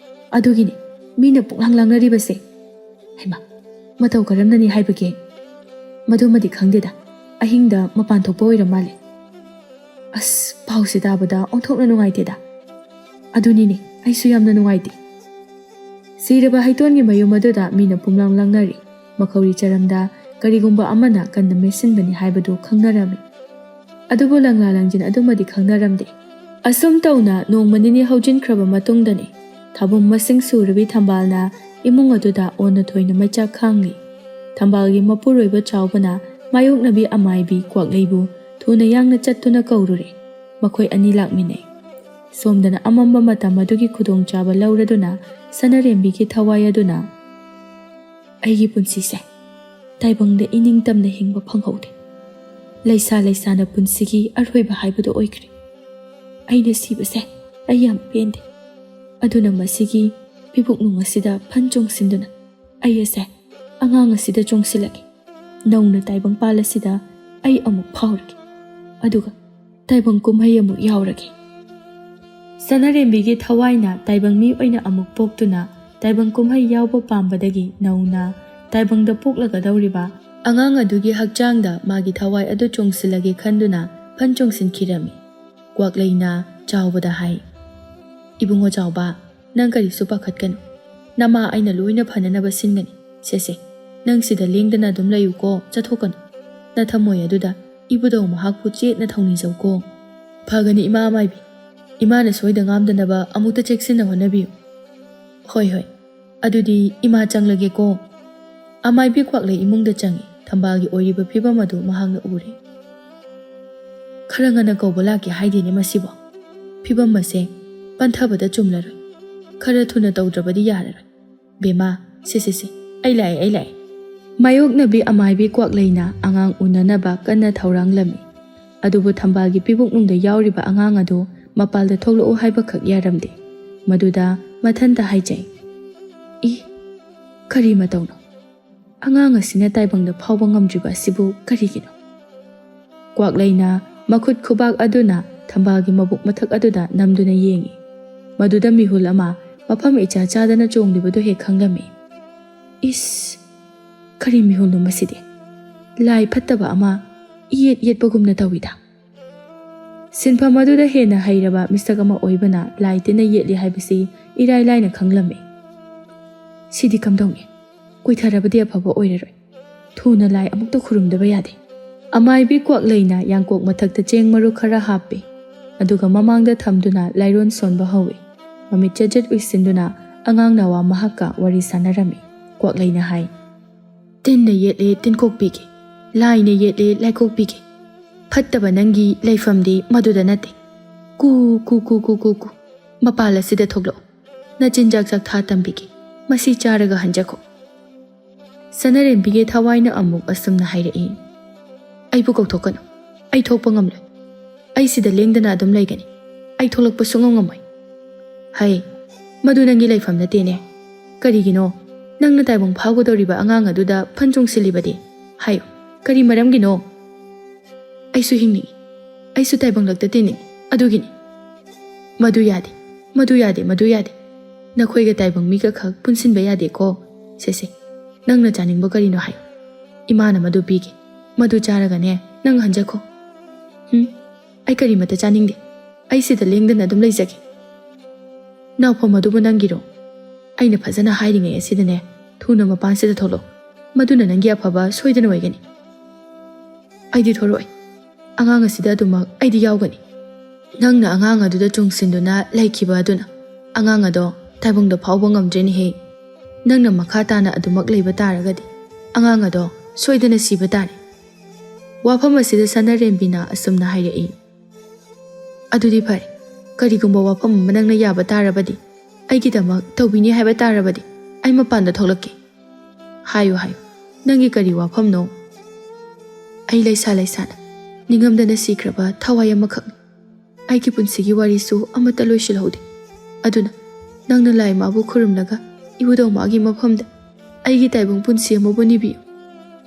ꯑꯗꯨꯒꯤꯅꯤ ꯃꯤꯅ ꯄꯨꯛꯂꯥꯡ ꯂꯥꯡꯅꯔꯤꯕꯁꯦ ꯍꯩꯃꯥ ꯃꯇꯧ ꯀꯔꯝꯅꯅꯤ ꯍꯥꯏꯕꯒꯦ ꯃꯗꯨꯃꯗꯤ ꯈꯪꯗꯦꯗ ꯑꯍꯤꯡꯗ ꯃꯄꯥꯟ ꯊꯣꯛꯄ ꯑꯣꯏꯔ ꯃꯥꯜꯂꯦ ꯑꯁ ꯄꯥꯎꯁꯦ ꯇꯥꯕꯗ ꯑꯣꯟꯊꯣꯛꯅ ꯅꯨꯡꯉꯥꯏꯇꯦꯗ ꯑꯗꯨꯅꯤꯅꯦ ꯑꯩꯁꯨ ꯌꯥꯝꯅ ꯅꯨꯡꯉꯥꯏꯇꯦ ꯁꯤꯔꯕ ꯍꯩꯇꯣꯟꯒꯤ ꯃꯌꯨꯝ ꯑꯗꯨꯗ ꯃꯤꯅ ꯄꯨꯝꯂꯥꯡ ꯂꯥꯡꯅꯔꯤ ꯃꯈꯧꯔꯤ ꯆꯔꯝꯗ ꯀꯔꯤꯒꯨꯝꯕ ꯑꯃꯅ ꯀꯟꯅ ꯃꯦꯠꯁꯤꯟꯕꯅꯤ ꯍꯥꯏꯕꯗꯨ ꯈꯪꯅꯔꯝꯃꯤ ꯑꯗꯨꯕꯨ ꯂꯪꯂꯥ ꯂꯪꯖꯤꯟ ꯑꯗꯨꯃꯗꯤ ꯈꯪꯅꯔꯝꯗꯦ꯫ ꯑꯁꯨꯝ ꯇꯧꯅ ꯅꯣꯡꯃ ꯅꯤꯅꯤ ꯍꯧꯖꯤꯟꯈ꯭ꯔꯕ ꯃꯇꯨꯡꯗꯅꯤ ꯊꯥꯕꯨꯡ ꯃꯁꯤꯡ ꯁꯨꯔꯕꯤ ꯊꯝꯕꯥꯜꯅ ꯏꯃꯨꯡ ꯑꯗꯨꯗ ꯑꯣꯟꯅ ꯊꯣꯏꯅ ꯃꯩꯆꯥꯛ ꯈꯥꯡꯂꯤ꯫ ꯊꯝꯕꯥꯜꯒꯤ ꯃꯄꯨꯔꯣꯏꯕ ꯆꯥꯎꯕꯅ ꯃꯥꯌꯣꯛꯅꯕꯤ ꯑꯃꯥꯏꯕꯤ ꯀ꯭ꯋꯥꯛꯂꯩꯕꯨ ꯊꯨꯅ ꯌꯥꯡꯅ ꯆꯠꯇꯨꯅ ꯀꯧꯔꯨꯔꯦ꯫ ꯃꯈꯣꯏ ꯑꯅꯤ ꯂꯥꯛꯃꯤꯟꯅꯩ꯫ ꯁꯣꯝꯗꯅ ꯑꯃꯝꯕ ꯃꯇꯝ ꯑꯗꯨꯒꯤ ꯈꯨꯗꯣꯡꯆꯥꯕ ꯂꯧꯔꯗꯨꯅ ꯁꯅꯥꯔꯦꯝꯕꯤꯒꯤ ꯊꯋꯥꯏ ꯑꯗꯨꯅ ꯑꯩꯒꯤ ꯄꯨꯟꯁꯤꯁꯦ ꯇꯥꯏꯕꯪꯗ ꯏꯅꯤꯡꯇꯝꯅ ꯍꯤꯡꯕ ꯐꯪꯍꯧꯗꯦ꯫ ꯂꯩꯁꯥ ꯂꯩꯁꯥꯅ ꯄꯨꯟꯁꯤꯒꯤ ꯑꯔꯣꯏꯕ ꯍꯥꯏꯕꯗꯨ ꯑꯣꯏꯈ꯭ꯔꯦ꯫ ꯑꯩꯅ ꯁꯤꯕꯁꯦ ꯑꯩ ꯌꯥꯝ ꯄꯦꯟꯗꯦ꯫ ꯑꯗꯨꯅ ꯃꯁꯤꯒꯤ ꯄꯤꯕꯨꯛꯅꯨꯡ ꯑꯁꯤꯗ ꯐꯟ ꯆꯣꯡꯁꯤꯟꯗꯨꯅ ꯑꯩ ꯑꯁꯦ ꯑꯉꯥꯡ ꯑꯁꯤꯗ ꯆꯣꯡꯁꯤꯜꯂꯒꯦ꯫ ꯅꯧꯅ ꯇꯥꯏꯕꯪꯄꯥꯜ ꯑꯁꯤꯗ ꯑꯩ ꯑꯃꯨꯛ ꯐꯥꯎꯔꯒꯦ꯫ ꯑꯗꯨꯒ ꯇꯥꯏꯕꯪ ꯀꯨꯝꯍꯩ ꯑꯃꯨꯛ ꯌꯥꯎꯔꯒꯦ꯫ ꯁꯅꯥꯔꯦꯝꯕꯤꯒꯤ ꯊꯋꯥꯏꯅ ꯇꯥꯏꯕꯪ ꯃꯤ ꯑꯣꯏꯅ ꯑꯃꯨꯛ ꯄꯣꯛꯇꯨꯅ ꯇꯥꯏꯕꯪ ꯀꯨꯝꯍꯩ ꯌꯥꯎꯕ ꯄꯥꯝꯕꯗꯒꯤ ꯅꯧꯅ ꯇꯥꯏꯕꯪꯗ ꯄꯣꯛꯂꯒꯗꯧꯔꯤꯕ ꯑꯉꯥꯡ ꯑꯗꯨꯒꯤ ꯍꯛꯆꯥꯡꯗ ꯃꯥꯒꯤ ꯊꯋꯥꯏ ꯑꯗꯨ ꯆꯣꯡꯁꯤꯜꯂꯒꯦ ꯈꯟꯗꯨꯅ ꯐꯟ ꯆꯣꯡꯁꯤꯟꯈꯤꯔꯝꯃꯤ꯫ ꯀ꯭ꯋꯥꯛꯂꯩꯅ ꯆꯥꯎꯕꯗ ꯍꯥꯏ, ꯏꯕꯨꯡꯉꯣ ꯆꯥꯎꯕ, ꯅꯪ ꯀꯔꯤꯁꯨ ꯄꯥꯈꯠꯀꯅꯨ꯫ ꯅꯃꯥ ꯑꯩꯅ ꯂꯣꯏꯅ ꯐꯅꯅꯕ ꯁꯤꯟꯒꯅꯤ꯫ ꯁꯦꯁꯦ, ꯅꯪ ꯁꯤꯗ ꯂꯦꯡꯗꯅ ꯑꯗꯨꯝ ꯂꯩꯌꯨꯀꯣ, ꯆꯠꯊꯣꯛꯀꯅꯨ꯫ ꯅꯊꯝꯃꯣꯏ ꯑꯗꯨꯗ ꯏꯕꯨꯙꯧ ꯃꯍꯥꯛꯄꯨ ꯆꯦꯠꯅ ꯊꯧꯅꯤꯖꯧꯀꯣ꯫ ꯐꯒꯅꯤ ꯏꯃꯥ ꯑꯃꯥꯏꯕꯤ, ꯏꯃꯥꯅ ꯁꯣꯏꯗ ꯉꯥꯝꯗꯅꯕ ꯑꯃꯨꯛꯇ ꯆꯦꯛꯁꯤꯟꯅ ꯍꯣꯠꯅꯕꯤꯌꯨ꯫ ꯍꯣꯏ ꯍꯣꯏ, ꯑꯗꯨꯗꯤ ꯏꯃꯥ ꯆꯪꯂꯒꯦꯀꯣ꯫ ꯑꯃꯥꯏꯕꯤ ꯀ꯭ꯋꯥꯛꯂꯩ ꯏꯃꯨꯡꯗ ꯆꯪꯉꯤ꯫ ꯊꯝꯕꯥꯜꯒꯤ ꯑꯣꯏꯔꯤꯕ ꯐꯤꯕꯝ ꯑꯗꯨ ꯃꯍꯥꯛꯅ ꯎꯔꯦ꯫ ꯈꯔ ꯉꯟꯅ ꯀꯧꯕ ꯂꯥꯛꯀꯦ ꯍꯥꯏꯗꯦꯅꯦ ꯃꯁꯤꯕꯣ꯫ ꯐꯤꯕꯝ ꯑꯁꯦ ꯄꯟꯊꯕꯗ ꯆꯨꯝꯂꯔꯣꯏ꯫ ꯈꯔ ꯊꯨꯅ ꯇꯧꯗ꯭ꯔꯕꯗꯤ ꯌꯥꯔꯔꯣꯏ꯫ ꯕꯦꯃꯥ, ꯁꯦ ꯑꯩ ꯂꯥꯛꯑꯦ꯫ ꯃꯥꯌꯣꯛꯅꯕꯤ ꯑꯃꯥꯏꯕꯤ ꯀ꯭ꯋꯥꯛꯂꯩꯅ ꯑꯉꯥꯡ ꯎꯅꯅꯕ ꯀꯟꯅ ꯊꯧꯔꯥꯡꯂꯝꯃꯤ꯫ ꯑꯗꯨꯕꯨ ꯊꯝꯕꯥꯜꯒꯤ ꯄꯤꯕꯨꯛꯅꯨꯡꯗ ꯌꯥꯎꯔꯤꯕ ꯑꯉꯥꯡ ꯑꯗꯨ ꯃꯄꯥꯜꯗ ꯊꯣꯛꯂꯛꯎ ꯍꯥꯏꯕꯈꯛ ꯌꯥꯔꯝꯗꯦ꯫ ꯃꯗꯨꯗ ꯃꯊꯟꯇ ꯍꯥꯏꯖꯩ, ꯀꯔꯤ ꯃꯇꯧꯅꯣ? ꯑꯉꯥꯡ ꯑꯁꯤꯅ ꯇꯥꯏꯕꯪꯗ ꯐꯥꯎꯕ ꯉꯝꯗ꯭ꯔꯤꯕ ꯑꯁꯤꯕꯨ ꯀꯔꯤꯒꯤꯅꯣ? ꯀ꯭ꯋꯥꯛꯂꯩꯅ ꯃꯈꯨꯠ ꯈꯨꯕꯥꯛ ꯑꯗꯨꯅ ꯊꯝꯕꯥꯜꯒꯤ ꯃꯕꯨꯛ ꯃꯊꯛ ꯑꯗꯨꯗ ꯅꯝꯗꯨꯅ ꯌꯦꯡꯉꯤ꯫ ꯃꯗꯨꯗ ꯃꯤꯍꯨꯜ ꯑꯃ ꯃꯐꯝ ꯏꯆꯥ ꯆꯥꯗꯅ ꯆꯣꯡꯂꯤꯕꯗꯨ ꯍꯦꯛ ꯈꯪꯂꯝꯃꯤ꯫ ꯀꯔꯤ ꯃꯤꯍꯨꯜꯅꯣ ꯃꯁꯤꯗꯤ? ꯂꯥꯏ ꯐꯠꯇꯕ ꯑꯃ ꯌꯦꯠꯄꯒꯨꯝꯅ ꯇꯧꯏꯗ꯫ ꯁꯤꯟꯐꯝ ꯑꯗꯨꯗ ꯍꯦꯟꯅ ꯍꯩꯔꯕ ꯃꯤꯁꯛ ꯑꯃ ꯑꯣꯏꯕꯅ ꯂꯥꯏ ꯇꯤꯟꯅ ꯌꯦꯠꯂꯤ ꯍꯥꯏꯕꯁꯤ ꯏꯔꯥꯏ ꯂꯥꯏꯅ ꯈꯪꯂꯝꯃꯤ꯫ ꯁꯤꯗꯤ ꯀꯝꯗꯧꯅꯤ? ꯀꯨꯏꯊꯔꯕꯗꯤ ꯑꯐꯕ ꯑꯣꯏꯔꯔꯣꯏ꯫ ꯊꯨꯅ ꯂꯥꯏ ꯑꯃꯨꯛꯇ ꯈꯨꯔꯨꯝꯗꯕ ꯌꯥꯗꯦ꯫ ꯑꯃꯥꯏꯕꯤ ꯀ꯭ꯋꯥꯛꯂꯩꯅ ꯌꯥꯡꯀꯣꯛ ꯃꯊꯛꯇ ꯆꯦꯡ ꯃꯔꯨ ꯈꯔ ꯍꯥꯞꯄꯤ꯫ ꯑꯗꯨꯒ ꯃꯃꯥꯡꯗ ꯊꯝꯗꯨꯅ ꯂꯥꯏꯔꯣꯟ ꯁꯣꯟꯕ ꯍꯧꯏ꯫ ꯃꯃꯤꯠ ꯆꯦꯠ ꯎꯏꯁꯤꯟꯗꯨꯅ ꯑꯉꯥꯡ ꯅꯋꯥ ꯃꯍꯥꯛꯀ ꯋꯥꯔꯤ ꯁꯥꯟꯅꯔꯝꯃꯤ꯫ ꯀ꯭ꯋꯥꯛꯂꯩꯅ ꯍꯥꯏ, ꯇꯤꯟꯅ ꯌꯦꯠꯂꯦ ꯇꯤꯟꯀꯣꯛꯄꯤꯒꯦ, ꯂꯥꯏꯅ ꯌꯦꯠꯂꯦ ꯂꯥꯏꯀꯣꯛꯄꯤꯒꯦ꯫ ꯐꯠꯇꯕ ꯅꯪꯒꯤ ꯂꯩꯐꯝꯗꯤ ꯃꯗꯨꯗ ꯅꯠꯇꯦ꯫ ꯀꯨ ꯃꯄꯥꯜ ꯑꯁꯤꯗ ꯊꯣꯛꯂꯛꯎ꯫ ꯅꯆꯤꯟꯖꯥꯛ ꯆꯥꯛꯊꯥ ꯇꯝꯕꯤꯒꯦ, ꯃꯁꯤ ꯆꯥꯔꯒ ꯍꯟꯖꯈꯣ꯫ ꯁꯅꯥꯔꯦꯝꯕꯤꯒꯤ ꯊꯋꯥꯏꯅ ꯑꯃꯨꯛ ꯑꯁꯨꯝꯅ ꯍꯥꯏꯔꯛꯏ, ꯑꯩꯕꯨ ꯀꯧꯊꯣꯛꯀꯅꯨ꯫ ꯑꯩ ꯊꯣꯛꯄ ꯉꯝꯂꯣꯏ꯫ ꯑꯩ ꯁꯤꯗ ꯂꯦꯡꯗꯅ ꯑꯗꯨꯝ ꯂꯩꯒꯅꯤ꯫ ꯑꯩ ꯊꯣꯛꯂꯛꯄ ꯁꯨꯡꯉꯝ ꯉꯝꯃꯣꯏ꯫ ꯍꯩ, ꯃꯗꯨ ꯅꯪꯒꯤ ꯂꯩꯐꯝ ꯅꯠꯇꯦꯅꯦ꯫ ꯀꯔꯤꯒꯤꯅꯣ ꯅꯪꯅ ꯇꯥꯏꯕꯪ ꯐꯥꯎꯒꯗꯧꯔꯤꯕ ꯑꯉꯥꯡ ꯑꯗꯨꯗ ꯐꯟ ꯆꯣꯡꯁꯤꯜꯂꯤꯕꯗꯤ? ꯍꯥꯏꯌꯨ, ꯀꯔꯤ ꯃꯔꯝꯒꯤꯅꯣ? ꯑꯩꯁꯨ ꯍꯤꯡꯅꯤꯡꯉꯤ꯫ ꯑꯩꯁꯨ ꯇꯥꯏꯕꯪꯂꯛꯇ ꯇꯤꯟꯅꯤꯡꯉꯤ, ꯑꯗꯨꯒꯤꯅꯤ꯫ ꯃꯗꯨ ꯌꯥꯗꯦ꯫ ꯅꯈꯣꯏꯒ ꯇꯥꯏꯕꯪ ꯃꯤꯒ ꯈꯛ ꯄꯨꯟꯁꯤꯟꯕ ꯌꯥꯗꯦꯀꯣ꯫ ꯁꯦ, ꯅꯪꯅ ꯆꯥꯅꯤꯡꯕ ꯀꯔꯤꯅꯣ ꯍꯥꯏꯌꯨ꯫ ꯏꯃꯥꯅ ꯃꯗꯨ ꯄꯤꯒꯦ꯫ ꯃꯗꯨ ꯆꯥꯔꯒꯅꯦ ꯅꯪ ꯍꯟꯖꯈꯣ꯫ ꯑꯩ ꯀꯔꯤꯃꯠꯇ ꯆꯥꯅꯤꯡꯗꯦ꯫ ꯑꯩ ꯁꯤꯗ ꯂꯦꯡꯗꯅ ꯑꯗꯨꯝ ꯂꯩꯖꯒꯦ꯫ ꯅꯥꯎꯐꯝ ꯑꯗꯨꯕꯨ ꯅꯪꯒꯤꯔꯣ? ꯑꯩꯅ ꯐꯖꯅ ꯍꯥꯏꯔꯤꯉꯩ ꯑꯁꯤꯗꯅꯦ ꯊꯨꯅ ꯃꯄꯥꯟꯁꯤꯗ ꯊꯣꯛꯂꯛꯎ꯫ ꯃꯗꯨꯅ ꯅꯪꯒꯤ ꯑꯐꯕ ꯁꯣꯏꯗꯅ ꯑꯣꯏꯒꯅꯤ꯫ ꯑꯩꯗꯤ ꯊꯣꯔꯛꯑꯣꯏ꯫ ꯑꯉꯥꯡ ꯑꯁꯤꯗ ꯑꯗꯨꯃꯛ ꯑꯩꯗꯤ ꯌꯥꯎꯒꯅꯤ꯫ ꯅꯪꯅ ꯑꯉꯥꯡ ꯑꯗꯨꯗ ꯆꯣꯡꯁꯤꯟꯗꯨꯅ ꯂꯩꯈꯤꯕ ꯑꯗꯨꯅ ꯑꯉꯥꯡ ꯑꯗꯣ ꯇꯥꯏꯕꯪꯗ ꯐꯥꯎꯕ ꯉꯝꯗ꯭ꯔꯦꯅꯦꯍꯦ꯫ ꯅꯪꯅ ꯃꯈꯥ ꯇꯥꯅ ꯑꯗꯨꯃꯛ ꯂꯩꯕ ꯇꯥꯔꯒꯗꯤ ꯑꯉꯥꯡ ꯑꯗꯣ ꯁꯣꯏꯗꯅ ꯁꯤꯕ ꯇꯥꯔꯦ꯫ ꯋꯥꯐꯝ ꯑꯁꯤꯗ ꯁꯅꯥꯔꯦꯝꯕꯤꯅ ꯑꯁꯨꯝꯅ ꯍꯥꯏꯔꯛꯏ, ꯑꯗꯨꯗꯤ ꯐꯔꯦ, ꯀꯔꯤꯒꯨꯝꯕ ꯋꯥꯐꯝ ꯑꯃ ꯅꯪꯅ ꯌꯥꯕ ꯇꯥꯔꯕꯗꯤ, ꯑꯩꯒꯤꯗꯃꯛ ꯇꯧꯕꯤꯅꯤ ꯍꯥꯏꯕ ꯇꯥꯔꯕꯗꯤ ꯑꯩ ꯃꯄꯥꯟꯗ ꯊꯣꯛꯂꯛꯀꯦ꯫ ꯍꯥꯏꯌꯨ, ꯅꯪꯒꯤ ꯀꯔꯤ ꯋꯥꯐꯝꯅꯣ? ꯑꯩ ꯂꯩꯁꯥꯅ ꯅꯤꯡꯉꯝꯗꯅ ꯁꯤꯈ꯭ꯔꯕ ꯊꯋꯥꯏ ꯑꯃꯈꯛꯅꯤ꯫ ꯑꯩꯒꯤ ꯄꯨꯟꯁꯤꯒꯤ ꯋꯥꯔꯤꯁꯨ ꯑꯃꯠꯇ ꯂꯣꯏꯁꯤꯜꯍꯧꯗꯦ꯫ ꯑꯗꯨꯅ ꯅꯪꯅ ꯂꯥꯏ ꯃꯥꯕꯨ ꯈꯨꯔꯨꯝꯂꯒ ꯏꯕꯨꯙꯧ ꯃꯥꯒꯤ ꯃꯐꯝꯗ ꯑꯩꯒꯤ ꯇꯥꯏꯕꯪ ꯄꯨꯟꯁꯤ ꯑꯃꯕꯨ ꯅꯤꯕꯤꯌꯨ꯫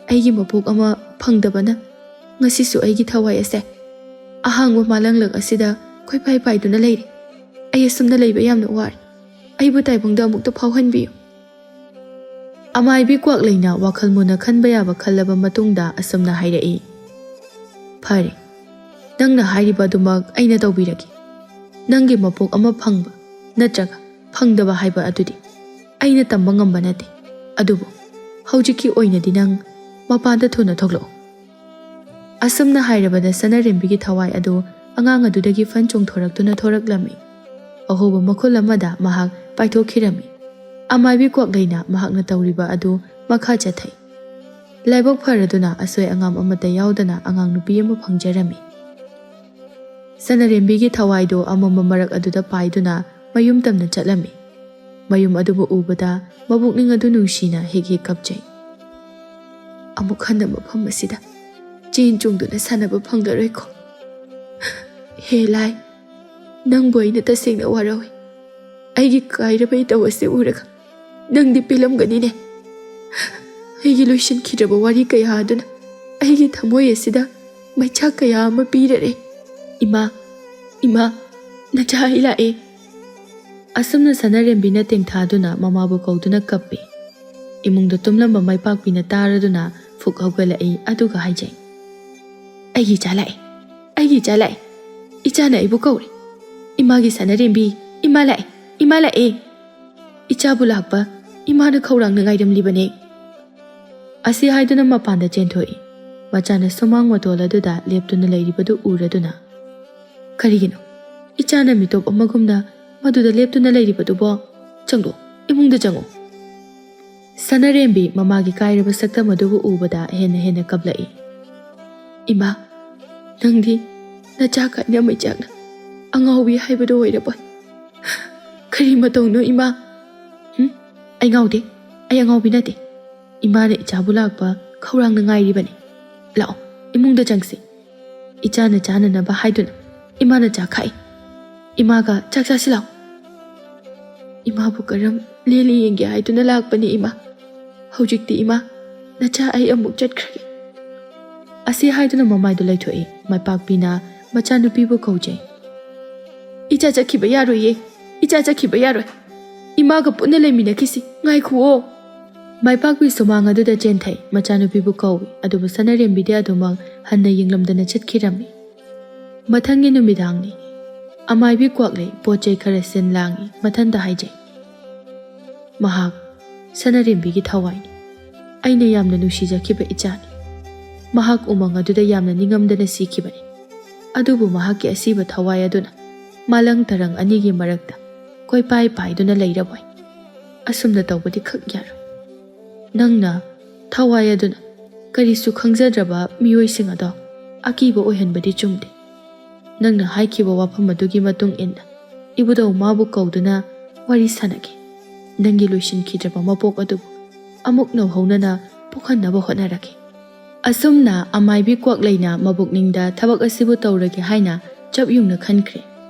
ꯑꯩꯒꯤ ꯃꯄꯣꯛ ꯑꯃ ꯐꯪꯗꯕꯅ ꯉꯁꯤꯁꯨ ꯑꯩꯒꯤ ꯊꯋꯥꯏ ꯑꯁꯦ ꯑꯍꯥꯡꯕ ꯃꯥꯂꯪꯂꯛ ꯑꯁꯤꯗ ꯈꯣꯏꯄꯥꯏ ꯄꯥꯏꯗꯨꯅ ꯂꯩꯔꯤ꯫ ꯑꯩ ꯑꯁꯨꯝꯅ ꯂꯩꯕ ꯌꯥꯝꯅ ꯋꯥꯔꯦ꯫ ꯑꯩꯕꯨ ꯇꯥꯏꯕꯪꯗ ꯑꯃꯨꯛꯇ ꯐꯥꯎꯍꯟꯕꯤꯌꯨ꯫ ꯑꯃꯥꯏꯕꯤ ꯀ꯭ꯋꯥꯛꯂꯩꯅ ꯋꯥꯈꯜ ꯃꯨꯟꯅ ꯈꯟꯕ ꯌꯥꯕ ꯈꯜꯂꯕ ꯃꯇꯨꯡꯗ ꯑꯁꯨꯝꯅ ꯍꯥꯏꯔꯛꯏ, ꯐꯔꯦ, ꯅꯪꯅ ꯍꯥꯏꯔꯤꯕ ꯑꯗꯨꯃꯛ ꯑꯩꯅ ꯇꯧꯕꯤꯔꯒꯦ꯫ ꯅꯪꯒꯤ ꯃꯄꯣꯛ ꯑꯃ ꯐꯪꯕ ꯅꯠꯇ꯭ꯔꯒ ꯐꯪꯗꯕ ꯍꯥꯏꯕ ꯑꯗꯨꯗꯤ ꯑꯩꯅ ꯇꯝꯕ ꯉꯝꯕ ꯅꯠꯇꯦ꯫ ꯑꯗꯨꯕꯨ ꯍꯧꯖꯤꯛꯀꯤ ꯑꯣꯏꯅꯗꯤ ꯅꯪ ꯃꯄꯥꯟꯗ ꯊꯨꯅ ꯊꯣꯛꯂꯛꯎ꯫ ꯑꯁꯨꯝꯅ ꯍꯥꯏꯔꯕꯗ ꯁꯅꯔꯦꯝꯕꯤꯒꯤ ꯊꯋꯥꯏ ꯑꯗꯨ ꯑꯉꯥꯡ ꯑꯗꯨꯗꯒꯤ ꯐꯟ ꯆꯣꯡꯊꯣꯔꯛꯇꯨꯅ ꯊꯣꯔꯛꯂꯝꯃꯤ꯫ ꯑꯍꯣꯕ ꯃꯈꯨꯜ ꯑꯃꯗ ꯃꯍꯥꯛ ꯄꯥꯏꯊꯣꯛꯈꯤꯔꯝꯃꯤ꯫ ꯑꯃꯥꯏꯕꯤ ꯀ꯭ꯋꯥꯛꯂꯩꯅ ꯃꯍꯥꯛꯅ ꯇꯧꯔꯤꯕ ꯑꯗꯨ ꯃꯈꯥ ꯆꯠꯊꯩ꯫ ꯂꯥꯏꯕꯛ ꯐꯔꯗꯨꯅ ꯑꯁꯣꯏ ꯑꯉꯥꯝ ꯑꯃꯠꯇ ꯌꯥꯎꯗꯅ ꯑꯉꯥꯡ ꯅꯨꯄꯤ ꯑꯃ ꯐꯪꯖꯔꯝꯃꯤ꯫ ꯁꯅꯔꯦꯝꯕꯤꯒꯤ ꯊꯋꯥꯏꯗꯣ ꯑꯃꯝꯕ ꯃꯔꯛ ꯑꯗꯨꯗ ꯄꯥꯏꯗꯨꯅ ꯃꯌꯨꯝ ꯇꯝꯅ ꯆꯠꯂꯝꯃꯤ꯫ ꯃꯌꯨꯝ ꯑꯗꯨꯕꯨ ꯎꯕꯗ ꯃꯕꯨꯛꯅꯤꯡ ꯑꯗꯨ ꯅꯨꯡꯁꯤꯅ ꯍꯦꯛ ꯍꯦꯛ ꯀꯞꯆꯩ꯫ ꯑꯃꯨꯛ ꯍꯟꯅ ꯃꯐꯝ ꯑꯁꯤꯗ ꯆꯦꯟ ꯆꯣꯡꯗꯨꯅ ꯁꯥꯟꯅꯕ ꯐꯪꯂꯔꯣꯏꯀꯣ? ꯍꯦ ꯂꯥꯏ, ꯅꯪꯕꯨ ꯑꯩꯅ ꯇꯁꯦꯡꯅ ꯋꯥꯔꯧꯏ꯫ ꯑꯩꯒꯤ ꯀꯥꯏꯔꯕ ꯏꯇꯧ ꯑꯁꯤ ꯎꯔꯒ ꯅꯪꯗꯤ ꯄꯦꯜꯂꯝꯒꯅꯤꯅꯦ꯫ ꯑꯩꯒꯤ ꯂꯣꯏꯁꯤꯟꯈꯤꯗ꯭ꯔꯕ ꯋꯥꯔꯤ ꯀꯌꯥ ꯑꯗꯨꯅ ꯑꯩꯒꯤ ꯊꯃꯣꯏ ꯑꯁꯤꯗ ꯃꯩꯆꯥꯛ ꯀꯌꯥ ꯑꯃ ꯄꯤꯔꯔꯦ꯫ ꯏꯃꯥ, ꯏꯃꯥ, ꯅꯆꯥ ꯑꯩ ꯂꯥꯛꯑꯦ꯫ ꯑꯁꯨꯝꯅ ꯁꯅꯔꯦꯝꯕꯤꯅ ꯇꯦꯡꯊꯥꯗꯨꯅ ꯃꯃꯥꯕꯨ ꯀꯧꯗꯨꯅ ꯀꯞꯄꯤ꯫ ꯏꯃꯨꯡꯗ ꯇꯨꯝꯂꯝꯕ ꯃꯥꯏꯄꯥꯛꯄꯤꯅ ꯇꯥꯔꯗꯨꯅ ꯐꯨꯛ ꯍꯧꯒꯠꯂꯛꯏ ꯑꯗꯨꯒ ꯍꯥꯏꯖꯩ, ꯑꯩꯒꯤ ꯏꯆꯥ ꯂꯥꯛꯑꯦ, ꯑꯩꯒꯤ ꯏꯆꯥ ꯂꯥꯛꯑꯦ, ꯏꯆꯥꯅ ꯑꯩꯕꯨ ꯀꯧꯔꯦ꯫ ꯏꯃꯥꯒꯤ ꯁꯅꯔꯦꯝꯕꯤ, ꯏꯃꯥ ꯂꯥꯛꯑꯦ, ꯏꯃꯥ ꯂꯥꯛꯑꯦ꯫ ꯏꯆꯥꯕꯨ ꯂꯥꯛꯄ ꯏꯃꯥꯅ ꯈꯧꯔꯥꯡꯅ ꯉꯥꯏꯔꯝꯂꯤꯕꯅꯦ꯫ ꯑꯁꯤ ꯍꯥꯏꯗꯨꯅ ꯃꯄꯥꯟꯗ ꯆꯦꯟꯊꯣꯛꯏ꯫ ꯃꯆꯥꯅ ꯁꯨꯃꯥꯡ ꯃꯇꯣꯜ ꯑꯗꯨꯗ ꯂꯦꯞꯇꯨꯅ ꯂꯩꯔꯤꯕꯗꯨ ꯎꯔꯗꯨꯅ, ꯀꯔꯤꯒꯤꯅꯣ ꯏꯆꯥꯅ ꯃꯤꯇꯣꯞ ꯑꯃꯒꯨꯝꯅ ꯃꯗꯨꯗ ꯂꯦꯞꯇꯨꯅ ꯂꯩꯔꯤꯕꯗꯨꯕꯣ? ꯆꯪꯂꯣ, ꯏꯃꯨꯡꯗ ꯆꯪꯉꯣ꯫ ꯁꯅꯔꯦꯝꯕꯤ ꯃꯃꯥꯒꯤ ꯀꯥꯏꯔꯕ ꯁꯛꯇꯝ ꯑꯗꯨꯕꯨ ꯎꯕꯗ ꯍꯦꯟꯅ ꯍꯦꯟꯅ ꯀꯞꯂꯛꯏ꯫ ꯏꯃꯥ, ꯅꯪꯗꯤ ꯅꯆꯥ ꯀꯥꯏꯅ ꯃꯩꯆꯥꯛꯅ ꯑꯉꯥꯎꯕꯤ ꯍꯥꯏꯕꯗꯨ ꯑꯣꯏꯔꯕꯣꯏ? ꯀꯔꯤ ꯃꯇꯧꯅꯣ ꯏꯃꯥ? ꯑꯩ ꯉꯥꯎꯗꯦ, ꯑꯩ ꯑꯉꯥꯎꯕꯤ ꯅꯠꯇꯦ꯫ ꯏꯃꯥꯅ ꯏꯆꯥꯕꯨ ꯂꯥꯛꯄ ꯈꯧꯔꯥꯡꯅ ꯉꯥꯏꯔꯤꯕꯅꯤ꯫ ꯂꯥꯛꯑꯣ, ꯏꯃꯨꯡꯗ ꯆꯪꯁꯤ꯫ ꯏꯆꯥꯅ ꯆꯥꯅꯅꯕ ꯍꯥꯏꯗꯨꯅ ꯏꯃꯥꯅ ꯆꯥꯛ ꯈꯥꯛꯏ꯫ ꯏꯃꯥꯒ ꯆꯥꯛ ꯆꯥꯁꯤ ꯂꯥꯛꯑꯣ꯫ ꯏꯃꯥꯕꯨ ꯀꯔꯝ ꯂꯦꯜꯂꯤ ꯌꯦꯡꯒꯦ ꯍꯥꯏꯗꯨꯅ ꯂꯥꯛꯄꯅꯤ ꯏꯃꯥ꯫ ꯍꯧꯖꯤꯛꯇꯤ ꯏꯃꯥ, ꯅꯆꯥ ꯑꯩ ꯑꯃꯨꯛ ꯆꯠꯈ꯭ꯔꯒꯦ꯫ ꯑꯁꯤ ꯍꯥꯏꯗꯨꯅ ꯃꯃꯥꯏꯗꯨ ꯂꯩꯊꯣꯛꯏ꯫ ꯃꯥꯏꯄꯥꯛꯄꯤꯅ ꯃꯆꯥꯅꯨꯄꯤꯕꯨ ꯀꯧꯖꯩ꯫ ꯏꯆꯥ ꯆꯠꯈꯤꯕ ꯌꯥꯔꯣꯏꯌꯦ, ꯏꯆꯥ ꯆꯠꯈꯤꯕ ꯌꯥꯔꯣꯏ꯫ ꯏꯃꯥꯒ ꯄꯨꯟꯅ ꯂꯩꯃꯤꯟꯅꯈꯤꯁꯤ, ꯉꯥꯏꯈꯨꯑꯣ꯫ ꯃꯥꯏꯄꯥꯛꯄꯤ ꯁꯨꯃꯥꯡ ꯑꯗꯨꯗ ꯆꯦꯟꯊꯩ꯫ ꯃꯆꯥꯅꯨꯄꯤꯕꯨ ꯀꯧꯏ, ꯑꯗꯨꯕꯨ ꯁꯅꯔꯦꯝꯕꯤꯗꯤ ꯑꯗꯨꯃꯛ ꯍꯟꯅ ꯌꯦꯡꯂꯝꯗꯅ ꯆꯠꯈꯤꯔꯝꯃꯤ꯫ ꯃꯊꯪꯒꯤ ꯅꯨꯃꯤꯗꯥꯡꯅꯤ꯫ ꯑꯃꯥꯏꯕꯤ ꯀ꯭ꯋꯥꯛꯂꯩ ꯄꯣꯠ ꯆꯩ ꯈꯔ ꯁꯤꯟ ꯂꯥꯡꯏ꯫ ꯃꯊꯟꯇ ꯍꯥꯏꯖꯩ, ꯃꯍꯥꯛ ꯁꯅꯔꯦꯝꯕꯤꯒꯤ ꯊꯋꯥꯏꯅꯤ꯫ ꯑꯩꯅ ꯌꯥꯝꯅ ꯅꯨꯡꯁꯤꯖꯈꯤꯕ ꯏꯆꯥꯅꯤ꯫ ꯃꯍꯥꯛ ꯎꯃꯪ ꯑꯗꯨꯗ ꯌꯥꯝꯅ ꯅꯤꯡꯉꯝꯗꯅ ꯁꯤꯈꯤꯕꯅꯤ꯫ ꯑꯗꯨꯕꯨ ꯃꯍꯥꯛꯀꯤ ꯑꯁꯤꯕ ꯊꯋꯥꯏ ꯑꯗꯨꯅ ꯃꯥꯂꯪ ꯇꯔꯪ ꯑꯅꯤꯒꯤ ꯃꯔꯛꯇ ꯀꯣꯏꯄꯥꯏ ꯄꯥꯏꯗꯨꯅ ꯂꯩꯔꯕꯣꯏ꯫ ꯑꯁꯨꯝꯅ ꯇꯧꯕꯗꯤ ꯈꯛ ꯌꯥꯔꯣꯏ꯫ ꯅꯪꯅ ꯊꯋꯥꯏ ꯑꯗꯨꯅ ꯀꯔꯤꯁꯨ ꯈꯪꯖꯗ꯭ꯔꯕ ꯃꯤꯑꯣꯏꯁꯤꯡ ꯑꯗꯣ ꯑꯀꯤꯕ ꯑꯣꯏꯍꯟꯕꯗꯤ ꯆꯨꯝꯗꯦ꯫ ꯅꯪꯅ ꯍꯥꯏꯈꯤꯕ ꯋꯥꯐꯝ ꯑꯗꯨꯒꯤ ꯃꯇꯨꯡ ꯏꯟꯅ ꯏꯕꯨꯙꯧ ꯃꯥꯕꯨ ꯀꯧꯗꯨꯅ ꯋꯥꯔꯤ ꯁꯥꯟꯅꯒꯦ꯫ ꯅꯪꯒꯤ ꯂꯣꯏꯁꯤꯟꯈꯤꯗ꯭ꯔꯕ ꯃꯄꯣꯛ ꯑꯗꯨꯕꯨ ꯑꯃꯨꯛ ꯅꯧꯍꯧꯅꯅ ꯄꯣꯛꯍꯟꯅꯕ ꯍꯣꯠꯅꯔꯒꯦ꯫ ꯑꯁꯨꯝꯅ ꯑꯃꯥꯏꯕꯤ ꯀ꯭ꯋꯥꯛꯂꯩꯅ ꯃꯕꯨꯛꯅꯤꯡꯗ ꯊꯕꯛ ꯑꯁꯤꯕꯨ ꯇꯧꯔꯒꯦ ꯍꯥꯏꯅ ꯆꯞ ꯌꯨꯡꯅ ꯈꯟꯈ꯭ꯔꯦ꯫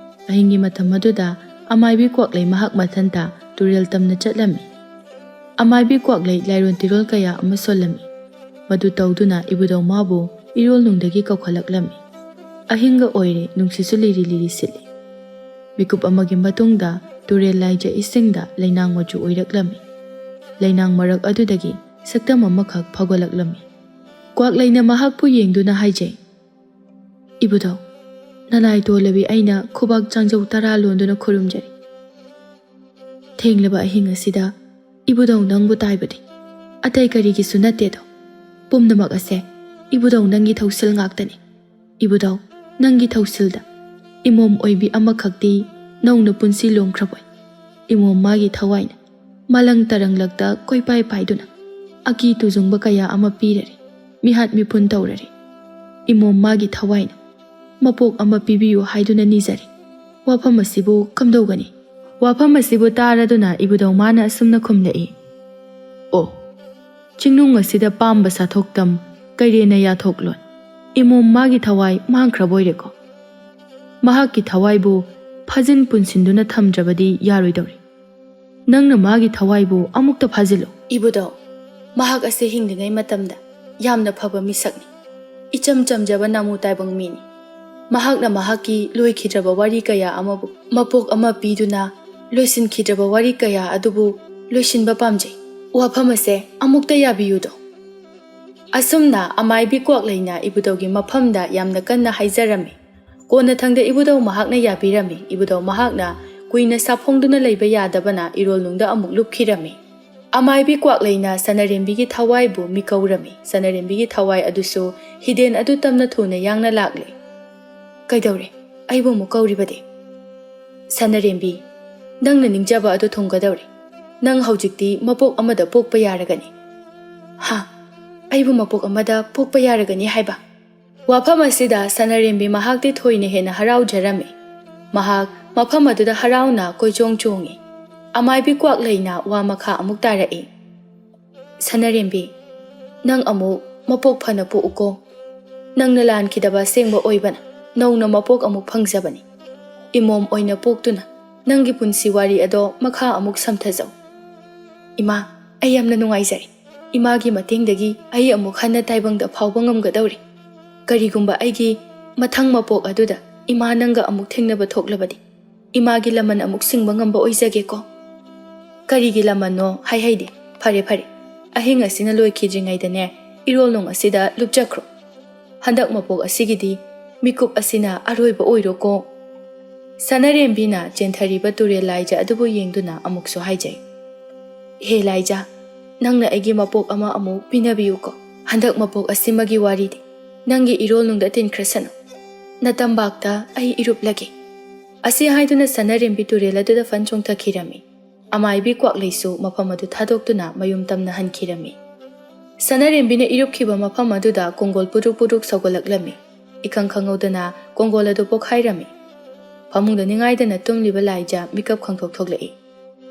ꯑꯍꯤꯡꯒꯤ ꯃꯇꯝ ꯑꯗꯨꯗ ꯑꯃꯥꯏꯕꯤ ꯀ꯭ꯋꯥꯛꯂꯩ ꯃꯍꯥꯛ ꯃꯊꯟꯇ ꯇꯨꯔꯦꯜ ꯇꯝꯅ ꯆꯠꯂꯝꯃꯤ꯫ ꯑꯃꯥꯏꯕꯤ ꯀ꯭ꯋꯥꯛꯂꯩ ꯂꯥꯏꯔꯣꯟ ꯇꯤꯔꯣꯜ ꯀꯌꯥ ꯑꯃ ꯁꯣꯜꯂꯝꯃꯤ꯫ ꯃꯗꯨ ꯇꯧꯗꯨꯅ ꯏꯕꯨꯙꯧ ꯃꯥꯕꯨ ꯏꯔꯣꯜꯅꯨꯡꯗꯒꯤ ꯀꯧꯈꯠꯂꯛꯂꯝꯃꯤ꯫ ꯑꯍꯤꯡꯒ ꯑꯣꯏꯔꯦ, ꯅꯨꯡꯁꯤꯠꯁꯨ ꯂꯤꯔꯤ ꯂꯤꯔꯤ ꯁꯤꯠꯂꯤ꯫ ꯃꯤꯀꯨꯞ ꯑꯃꯒꯤ ꯃꯇꯨꯡꯗ ꯇꯨꯔꯦꯜ ꯂꯥꯏꯖ ꯏꯁꯤꯡꯗ ꯂꯩꯅꯥꯡ ꯃꯆꯨ ꯑꯣꯏꯔꯛꯂꯝꯃꯤ꯫ ꯂꯩꯅꯥꯡ ꯃꯔꯛ ꯑꯗꯨꯗꯒꯤ ꯁꯛꯇꯝ ꯑꯃꯈꯛ ꯐꯥꯎꯒꯠꯂꯛꯂꯝꯃꯤ꯫ ꯀ꯭ꯋꯥꯛꯂꯩꯅ ꯃꯍꯥꯛꯄꯨ ꯌꯦꯡꯗꯨꯅ ꯍꯥꯏꯖꯩ, ꯏꯕꯨꯙꯧ, ꯅꯅꯥꯏ ꯇꯣꯜꯂꯕꯤ ꯑꯩꯅ ꯈꯨꯕꯥꯛ ꯆꯥꯡꯖꯧ 10 ꯂꯣꯟꯗꯨꯅ ꯈꯨꯔꯨꯝꯖꯔꯤ꯫ ꯊꯦꯡꯂꯕ ꯑꯍꯤꯡ ꯑꯁꯤꯗ ꯏꯕꯨꯙꯧ ꯅꯪꯕꯨ ꯇꯥꯏꯕꯗꯤ ꯑꯇꯩ ꯀꯔꯤꯒꯤꯁꯨ ꯅꯠꯇꯦꯗꯣ꯫ ꯄꯨꯝꯅꯃꯛ ꯑꯁꯦ ꯏꯕꯨꯙꯧ ꯅꯪꯒꯤ ꯊꯧꯁꯤꯜ ꯉꯥꯛꯇꯅꯤ꯫ ꯏꯕꯨꯙꯧ, ꯅꯪꯒꯤ ꯊꯧꯁꯤꯜꯗ ꯏꯃꯣꯝ ꯑꯣꯏꯕꯤ ꯑꯃꯈꯛꯇꯤ ꯅꯧꯅ ꯄꯨꯟꯁꯤ ꯂꯣꯡꯈ꯭ꯔꯕꯣꯏ꯫ ꯏꯃꯣꯝ ꯃꯥꯒꯤ ꯊꯋꯥꯏꯅ ꯃꯥꯂꯪ ꯇꯔꯪꯂꯛꯇ ꯀꯣꯏꯄꯥꯏ ꯄꯥꯏꯗꯨꯅ ꯑꯀꯤ ꯇꯨꯖꯨꯡꯕ ꯀꯌꯥ ꯑꯃ ꯄꯤꯔꯔꯦ, ꯃꯤꯍꯥꯠ ꯃꯤꯄꯨꯟ ꯇꯧꯔꯔꯦ꯫ ꯏꯃꯣꯝ ꯃꯥꯒꯤ ꯊꯋꯥꯏꯅ ꯃꯄꯣꯛ ꯑꯃ ꯄꯤꯕꯤꯌꯨ ꯍꯥꯏꯗꯨꯅ ꯅꯤꯖꯔꯤ꯫ ꯋꯥꯐꯝ ꯑꯁꯤꯕꯨ ꯀꯝꯗꯧꯒꯅꯤ? ꯋꯥꯐꯝ ꯑꯁꯤꯕꯨ ꯇꯥꯔꯗꯨꯅ ꯏꯕꯨꯙꯧ ꯃꯥꯅ ꯑꯁꯨꯝꯅ ꯈꯨꯝꯂꯛꯏ, ꯑꯣ, ꯆꯤꯡꯅꯨꯡ ꯑꯁꯤꯗ ꯄꯥꯝꯕ ꯁꯥꯊꯣꯛꯇꯝ ꯀꯩꯔꯦꯅ ꯌꯥꯊꯣꯛꯂꯣꯟ ꯏꯃꯣꯝ ꯃꯥꯒꯤ ꯊꯋꯥꯏ ꯃꯥꯡꯈ꯭ꯔꯕꯣꯏꯔꯦꯀꯣ? ꯃꯍꯥꯛꯀꯤ ꯊꯋꯥꯏꯕꯨ ꯐꯥꯖꯤꯟ ꯄꯨꯟꯁꯤꯟꯗꯨꯅ ꯊꯝꯗ꯭ꯔꯕꯗꯤ ꯌꯥꯔꯣꯏꯗꯧꯔꯤ꯫ ꯅꯪꯅ ꯃꯥꯒꯤ ꯊꯋꯥꯏꯕꯨ ꯑꯃꯨꯛꯇ ꯐꯥꯖꯤꯜꯂꯨ꯫ ꯏꯕꯨꯙꯧ, ꯃꯍꯥꯛ ꯑꯁꯤ ꯍꯤꯡꯂꯤꯉꯩ ꯃꯇꯝꯗ ꯌꯥꯝꯅ ꯐꯕ ꯃꯤꯁꯛꯅꯤ꯫ ꯏꯆꯝ ꯆꯝꯖꯕ ꯅꯥꯃꯨ ꯇꯥꯏꯕꯪ ꯃꯤꯅꯤ꯫ ꯃꯍꯥꯛꯅ ꯃꯍꯥꯛꯀꯤ ꯂꯣꯏꯈꯤꯗ꯭ꯔꯕ ꯋꯥꯔꯤ ꯀꯌꯥ ꯑꯃꯕꯨ ꯃꯄꯣꯛ ꯑꯃ ꯄꯤꯗꯨꯅ ꯂꯣꯏꯁꯤꯟꯈꯤꯗ꯭ꯔꯕ ꯋꯥꯔꯤ ꯀꯌꯥ ꯑꯗꯨꯕꯨ ꯂꯣꯏꯁꯤꯟꯕ ꯄꯥꯝꯖꯩ꯫ ꯋꯥꯐꯝ ꯑꯁꯦ ꯑꯃꯨꯛꯇ ꯌꯥꯕꯤꯌꯨꯗꯣ꯫ ꯑꯁꯨꯝꯅ ꯑꯃꯥꯏꯕꯤ ꯀ꯭ꯋꯥꯛꯂꯩꯅ ꯏꯕꯨꯙꯧꯒꯤ ꯃꯐꯝꯗ ꯌꯥꯝꯅ ꯀꯟꯅ ꯍꯥꯏꯖꯔꯝꯃꯤ꯫ ꯀꯣꯟꯅꯊꯪꯗ ꯏꯕꯨꯙꯧ ꯃꯍꯥꯛꯅ ꯌꯥꯕꯤꯔꯝꯃꯤ꯫ ꯏꯕꯨꯙꯧ ꯃꯍꯥꯛꯅ ꯀꯨꯏꯅ ꯁꯥꯐꯣꯡꯗꯨꯅ ꯂꯩꯕ ꯌꯥꯗꯕꯅ ꯏꯔꯣꯜꯅꯨꯡꯗ ꯑꯃꯨꯛ ꯂꯨꯞꯈꯤꯔꯝꯃꯤ꯫ Amaibi Kwaklaina Sanarembiगी Thawaibu Mikaurammi Sanarembigi Thawai adusu hiden adu tamna thuna yangna lakle. Kaidawre aibu mu kauribade. Sanarembi nangna ningjaba adu thonggadawre. Nang haujikti mapok amada pokpa yaragani. Ha aibu mapok amada pokpa yaragani haiba. Wafam asida Sanarembi mahakti thoine hena haraujarami. Mahak mafam aduda harauna koichong chongi. Amaibi Kwaklaina wa makha amuk tarae. Sanarembi nang amuk mapok phana po uko. Nang nalan kidaba sengba oibana. Nauna mapok amuk phangjabani. Imom oina poktuna. Nangi punsi wari ado makha amuk samthajaw. Ima ayamna nungaijari. Imagi matingdagi ai amuk hana taibangda phawba ngamgadawri. Karigumba aigi mathang mapok aduda ima nanga amuk thengnaba thoklabadi. Imagi laman amuk singba ngamba oijage ko. Karigi laman no haidi phare phare. Ahing asina loikidringaidane irolnong asida lupjakro. Handak mapok asigidi mikup asina aroiba oiro ko. Sanarembina chenthariba turel laija adubu yengduna amukso haijai. He laija nangna aigi mapok ama amuk pinabiyu ko. Handak mapok asimagi waridi nangi irolnongda tinkrasano. Natambakta ai iruplagi. Asi haiduna Sanarembi turel aduda fanchong thakirami. Amaibi Kwaklaisu mafam adu thadoktuna mayum tamna hankirami. Sanarembina irupkiba mafam aduda kongol puruk puruk sawgalaklami. Ikang khangaudana kongol adu pokhairami. Pamungda ningaidana tumliba laija mikap khangthok thoklai.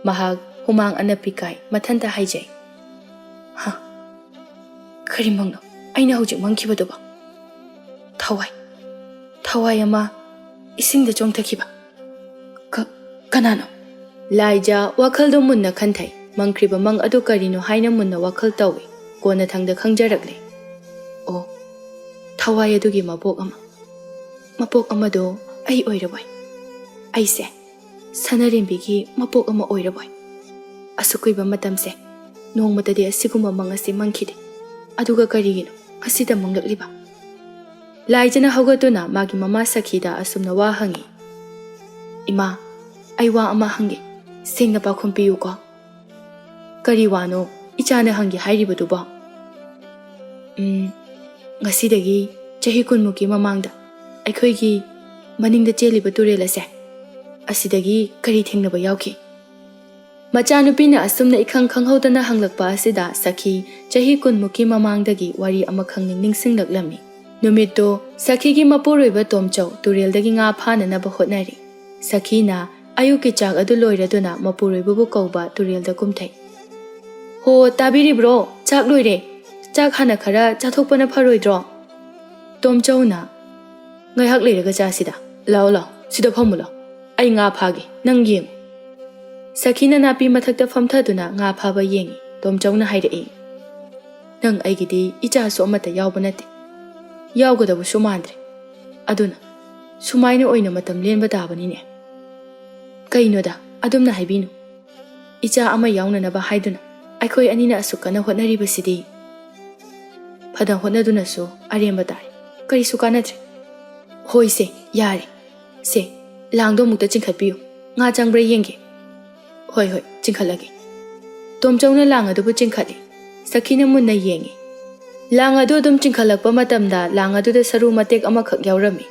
Mahak humang anapikai mathanta haijai. Ha karimangno aina hujik mangkibaduba. Thawai ama isingda chongthakiba. Kanano Laija wakhaldo munna khanthai mangkriba mang adu karino haina munna wakhal tawi kona thangda khangjarakle. O thawai adugi mapok ama do ai oirabai. Aise Sanarembigi mapok ama oirabai. Asukuiba matamse nongmatadi asiguma mangasi mangkhide. Aduga karigino asida manglakliba. Laijana haugatuna magi mama Sakhida asumna wa hangi. Ima aiwa ama hangi sengna pakhum piyu ko. Kari wano ichana hangi hairibaduba. Ngasidagi chahi kunmuki mamangda aikhoigi maningda cheliba turelase. Asidagi kari thengnaba yauki. Machanupina asumna ikhang khanghaudana hanglakpa asida Sakhi chahi kunmuki mamangdagi wari ama khangning ningsinglaklammi. Numito Sakhigi mapuroiba Tomchau tureldagi nga phananaba hotnari. Sakhina ayuki chak adu loiraduna mapuroibabu kauba turelda kumthai. Ho tabiri bro chak loire. Chak hana khara chathokpana pharoidro. Tomchau na ngaihak leiraga chasida. Lao sida phamulo. Ai nga phagi nang yeng. Sakhina napi mathakta famthaduna nga phaba yengi. Tomchau na haidai. Nang aigidi icha so amata yawba nate. Yawgadabu sumandre. Aduna sumaina oina matam lenba dabanine. Kainoda adumna haibinu. Icha ama yawnanaba haiduna aikhoi anina asukana hotnaribasidi. Padang hotnaduna so aremba tare. Kari sukanatre. Hoi se yare. Se langdo mukta chingkhatpiyu. Nga changbra yenge. Hoi chingkhalage. Tomchawna langadubu chingkhali. Sakhina munna yengi. Langadu dum chingkhalakpa matamda langadu saru matek amakhak yawrami.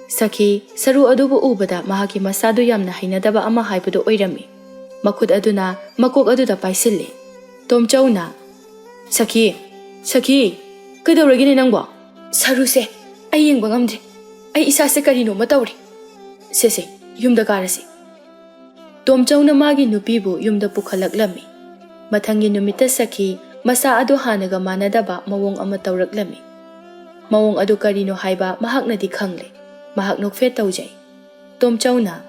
Sakhi saru adubu ubada mahaki masadu yamna hainadaba ama haibudu oirami. Makhut aduna makok aduda paisilli. Tomchawna Sakhi kaidawragine nangbo? Saru se ai yengba ngamdre. Ai isase karino matawri. Se yumda karasi. Tomchawna magi nupibu yumda pukhalaklammi. Mathangi numita Sakhi masa adu hanaga manadaba mawong ama tawraklami. Mawong adu karino haiba mahaknadi khangle. Mahak nokfe tawjai. Tomchawna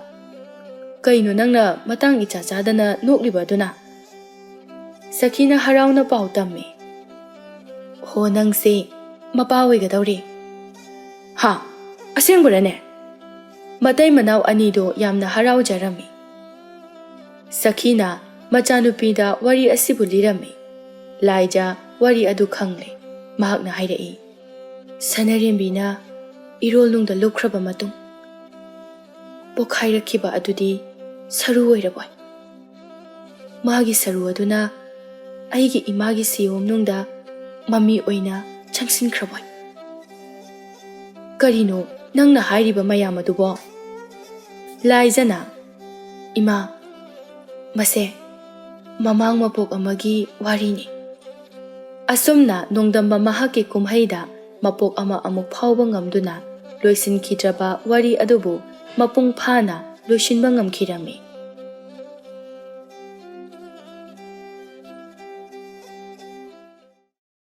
kaino nangna matang ichachadana nokliba duna. Sakhina harauna pau tammi. Ho nangse mapawi gadawri. Ha asengburane. Matai manaw anido yamna harau jarami. Sakhina machanupida wari asibu lirami. Laija wari adu khangle. Mahakna hairai. Sanarembina irolnungda lukhraba matung. Pokhairakiba adudi saru oiraboy. Magi saru aduna ꯑꯩꯒꯤ ꯏꯃꯥꯒꯤ ꯁꯤꯌꯣꯝꯅꯨꯡꯗ ꯃꯃꯤ ꯑꯣꯏꯅ ꯆꯪꯁꯤꯟꯈ꯭ꯔꯕꯣꯏ? ꯀꯔꯤꯅꯣ ꯅꯪꯅ ꯍꯥꯏꯔꯤꯕ ꯃꯌꯥꯝ ꯑꯗꯨꯕꯣ? ꯂꯥꯏꯖꯅ, ꯏꯃꯥ, ꯃꯁꯦ ꯃꯃꯥꯡ ꯃꯄꯣꯛ ꯑꯃꯒꯤ ꯋꯥꯔꯤꯅꯤ꯫ ꯑꯁꯨꯝꯅ ꯅꯣꯡꯗꯝꯕ ꯃꯍꯥꯛꯀꯤ ꯀꯨꯝꯍꯩꯗ ꯃꯄꯣꯛ ꯑꯃ ꯑꯃꯨꯛ ꯐꯥꯎꯕ ꯉꯝꯗꯨꯅ ꯂꯣꯏꯁꯤꯟꯈꯤꯗ꯭ꯔꯕ ꯋꯥꯔꯤ ꯑꯗꯨꯕꯨ ꯃꯄꯨꯡ ꯐꯥꯅ ꯂꯣꯏꯁꯤꯟꯕ ꯉꯝꯈꯤꯔꯝꯃꯤ꯫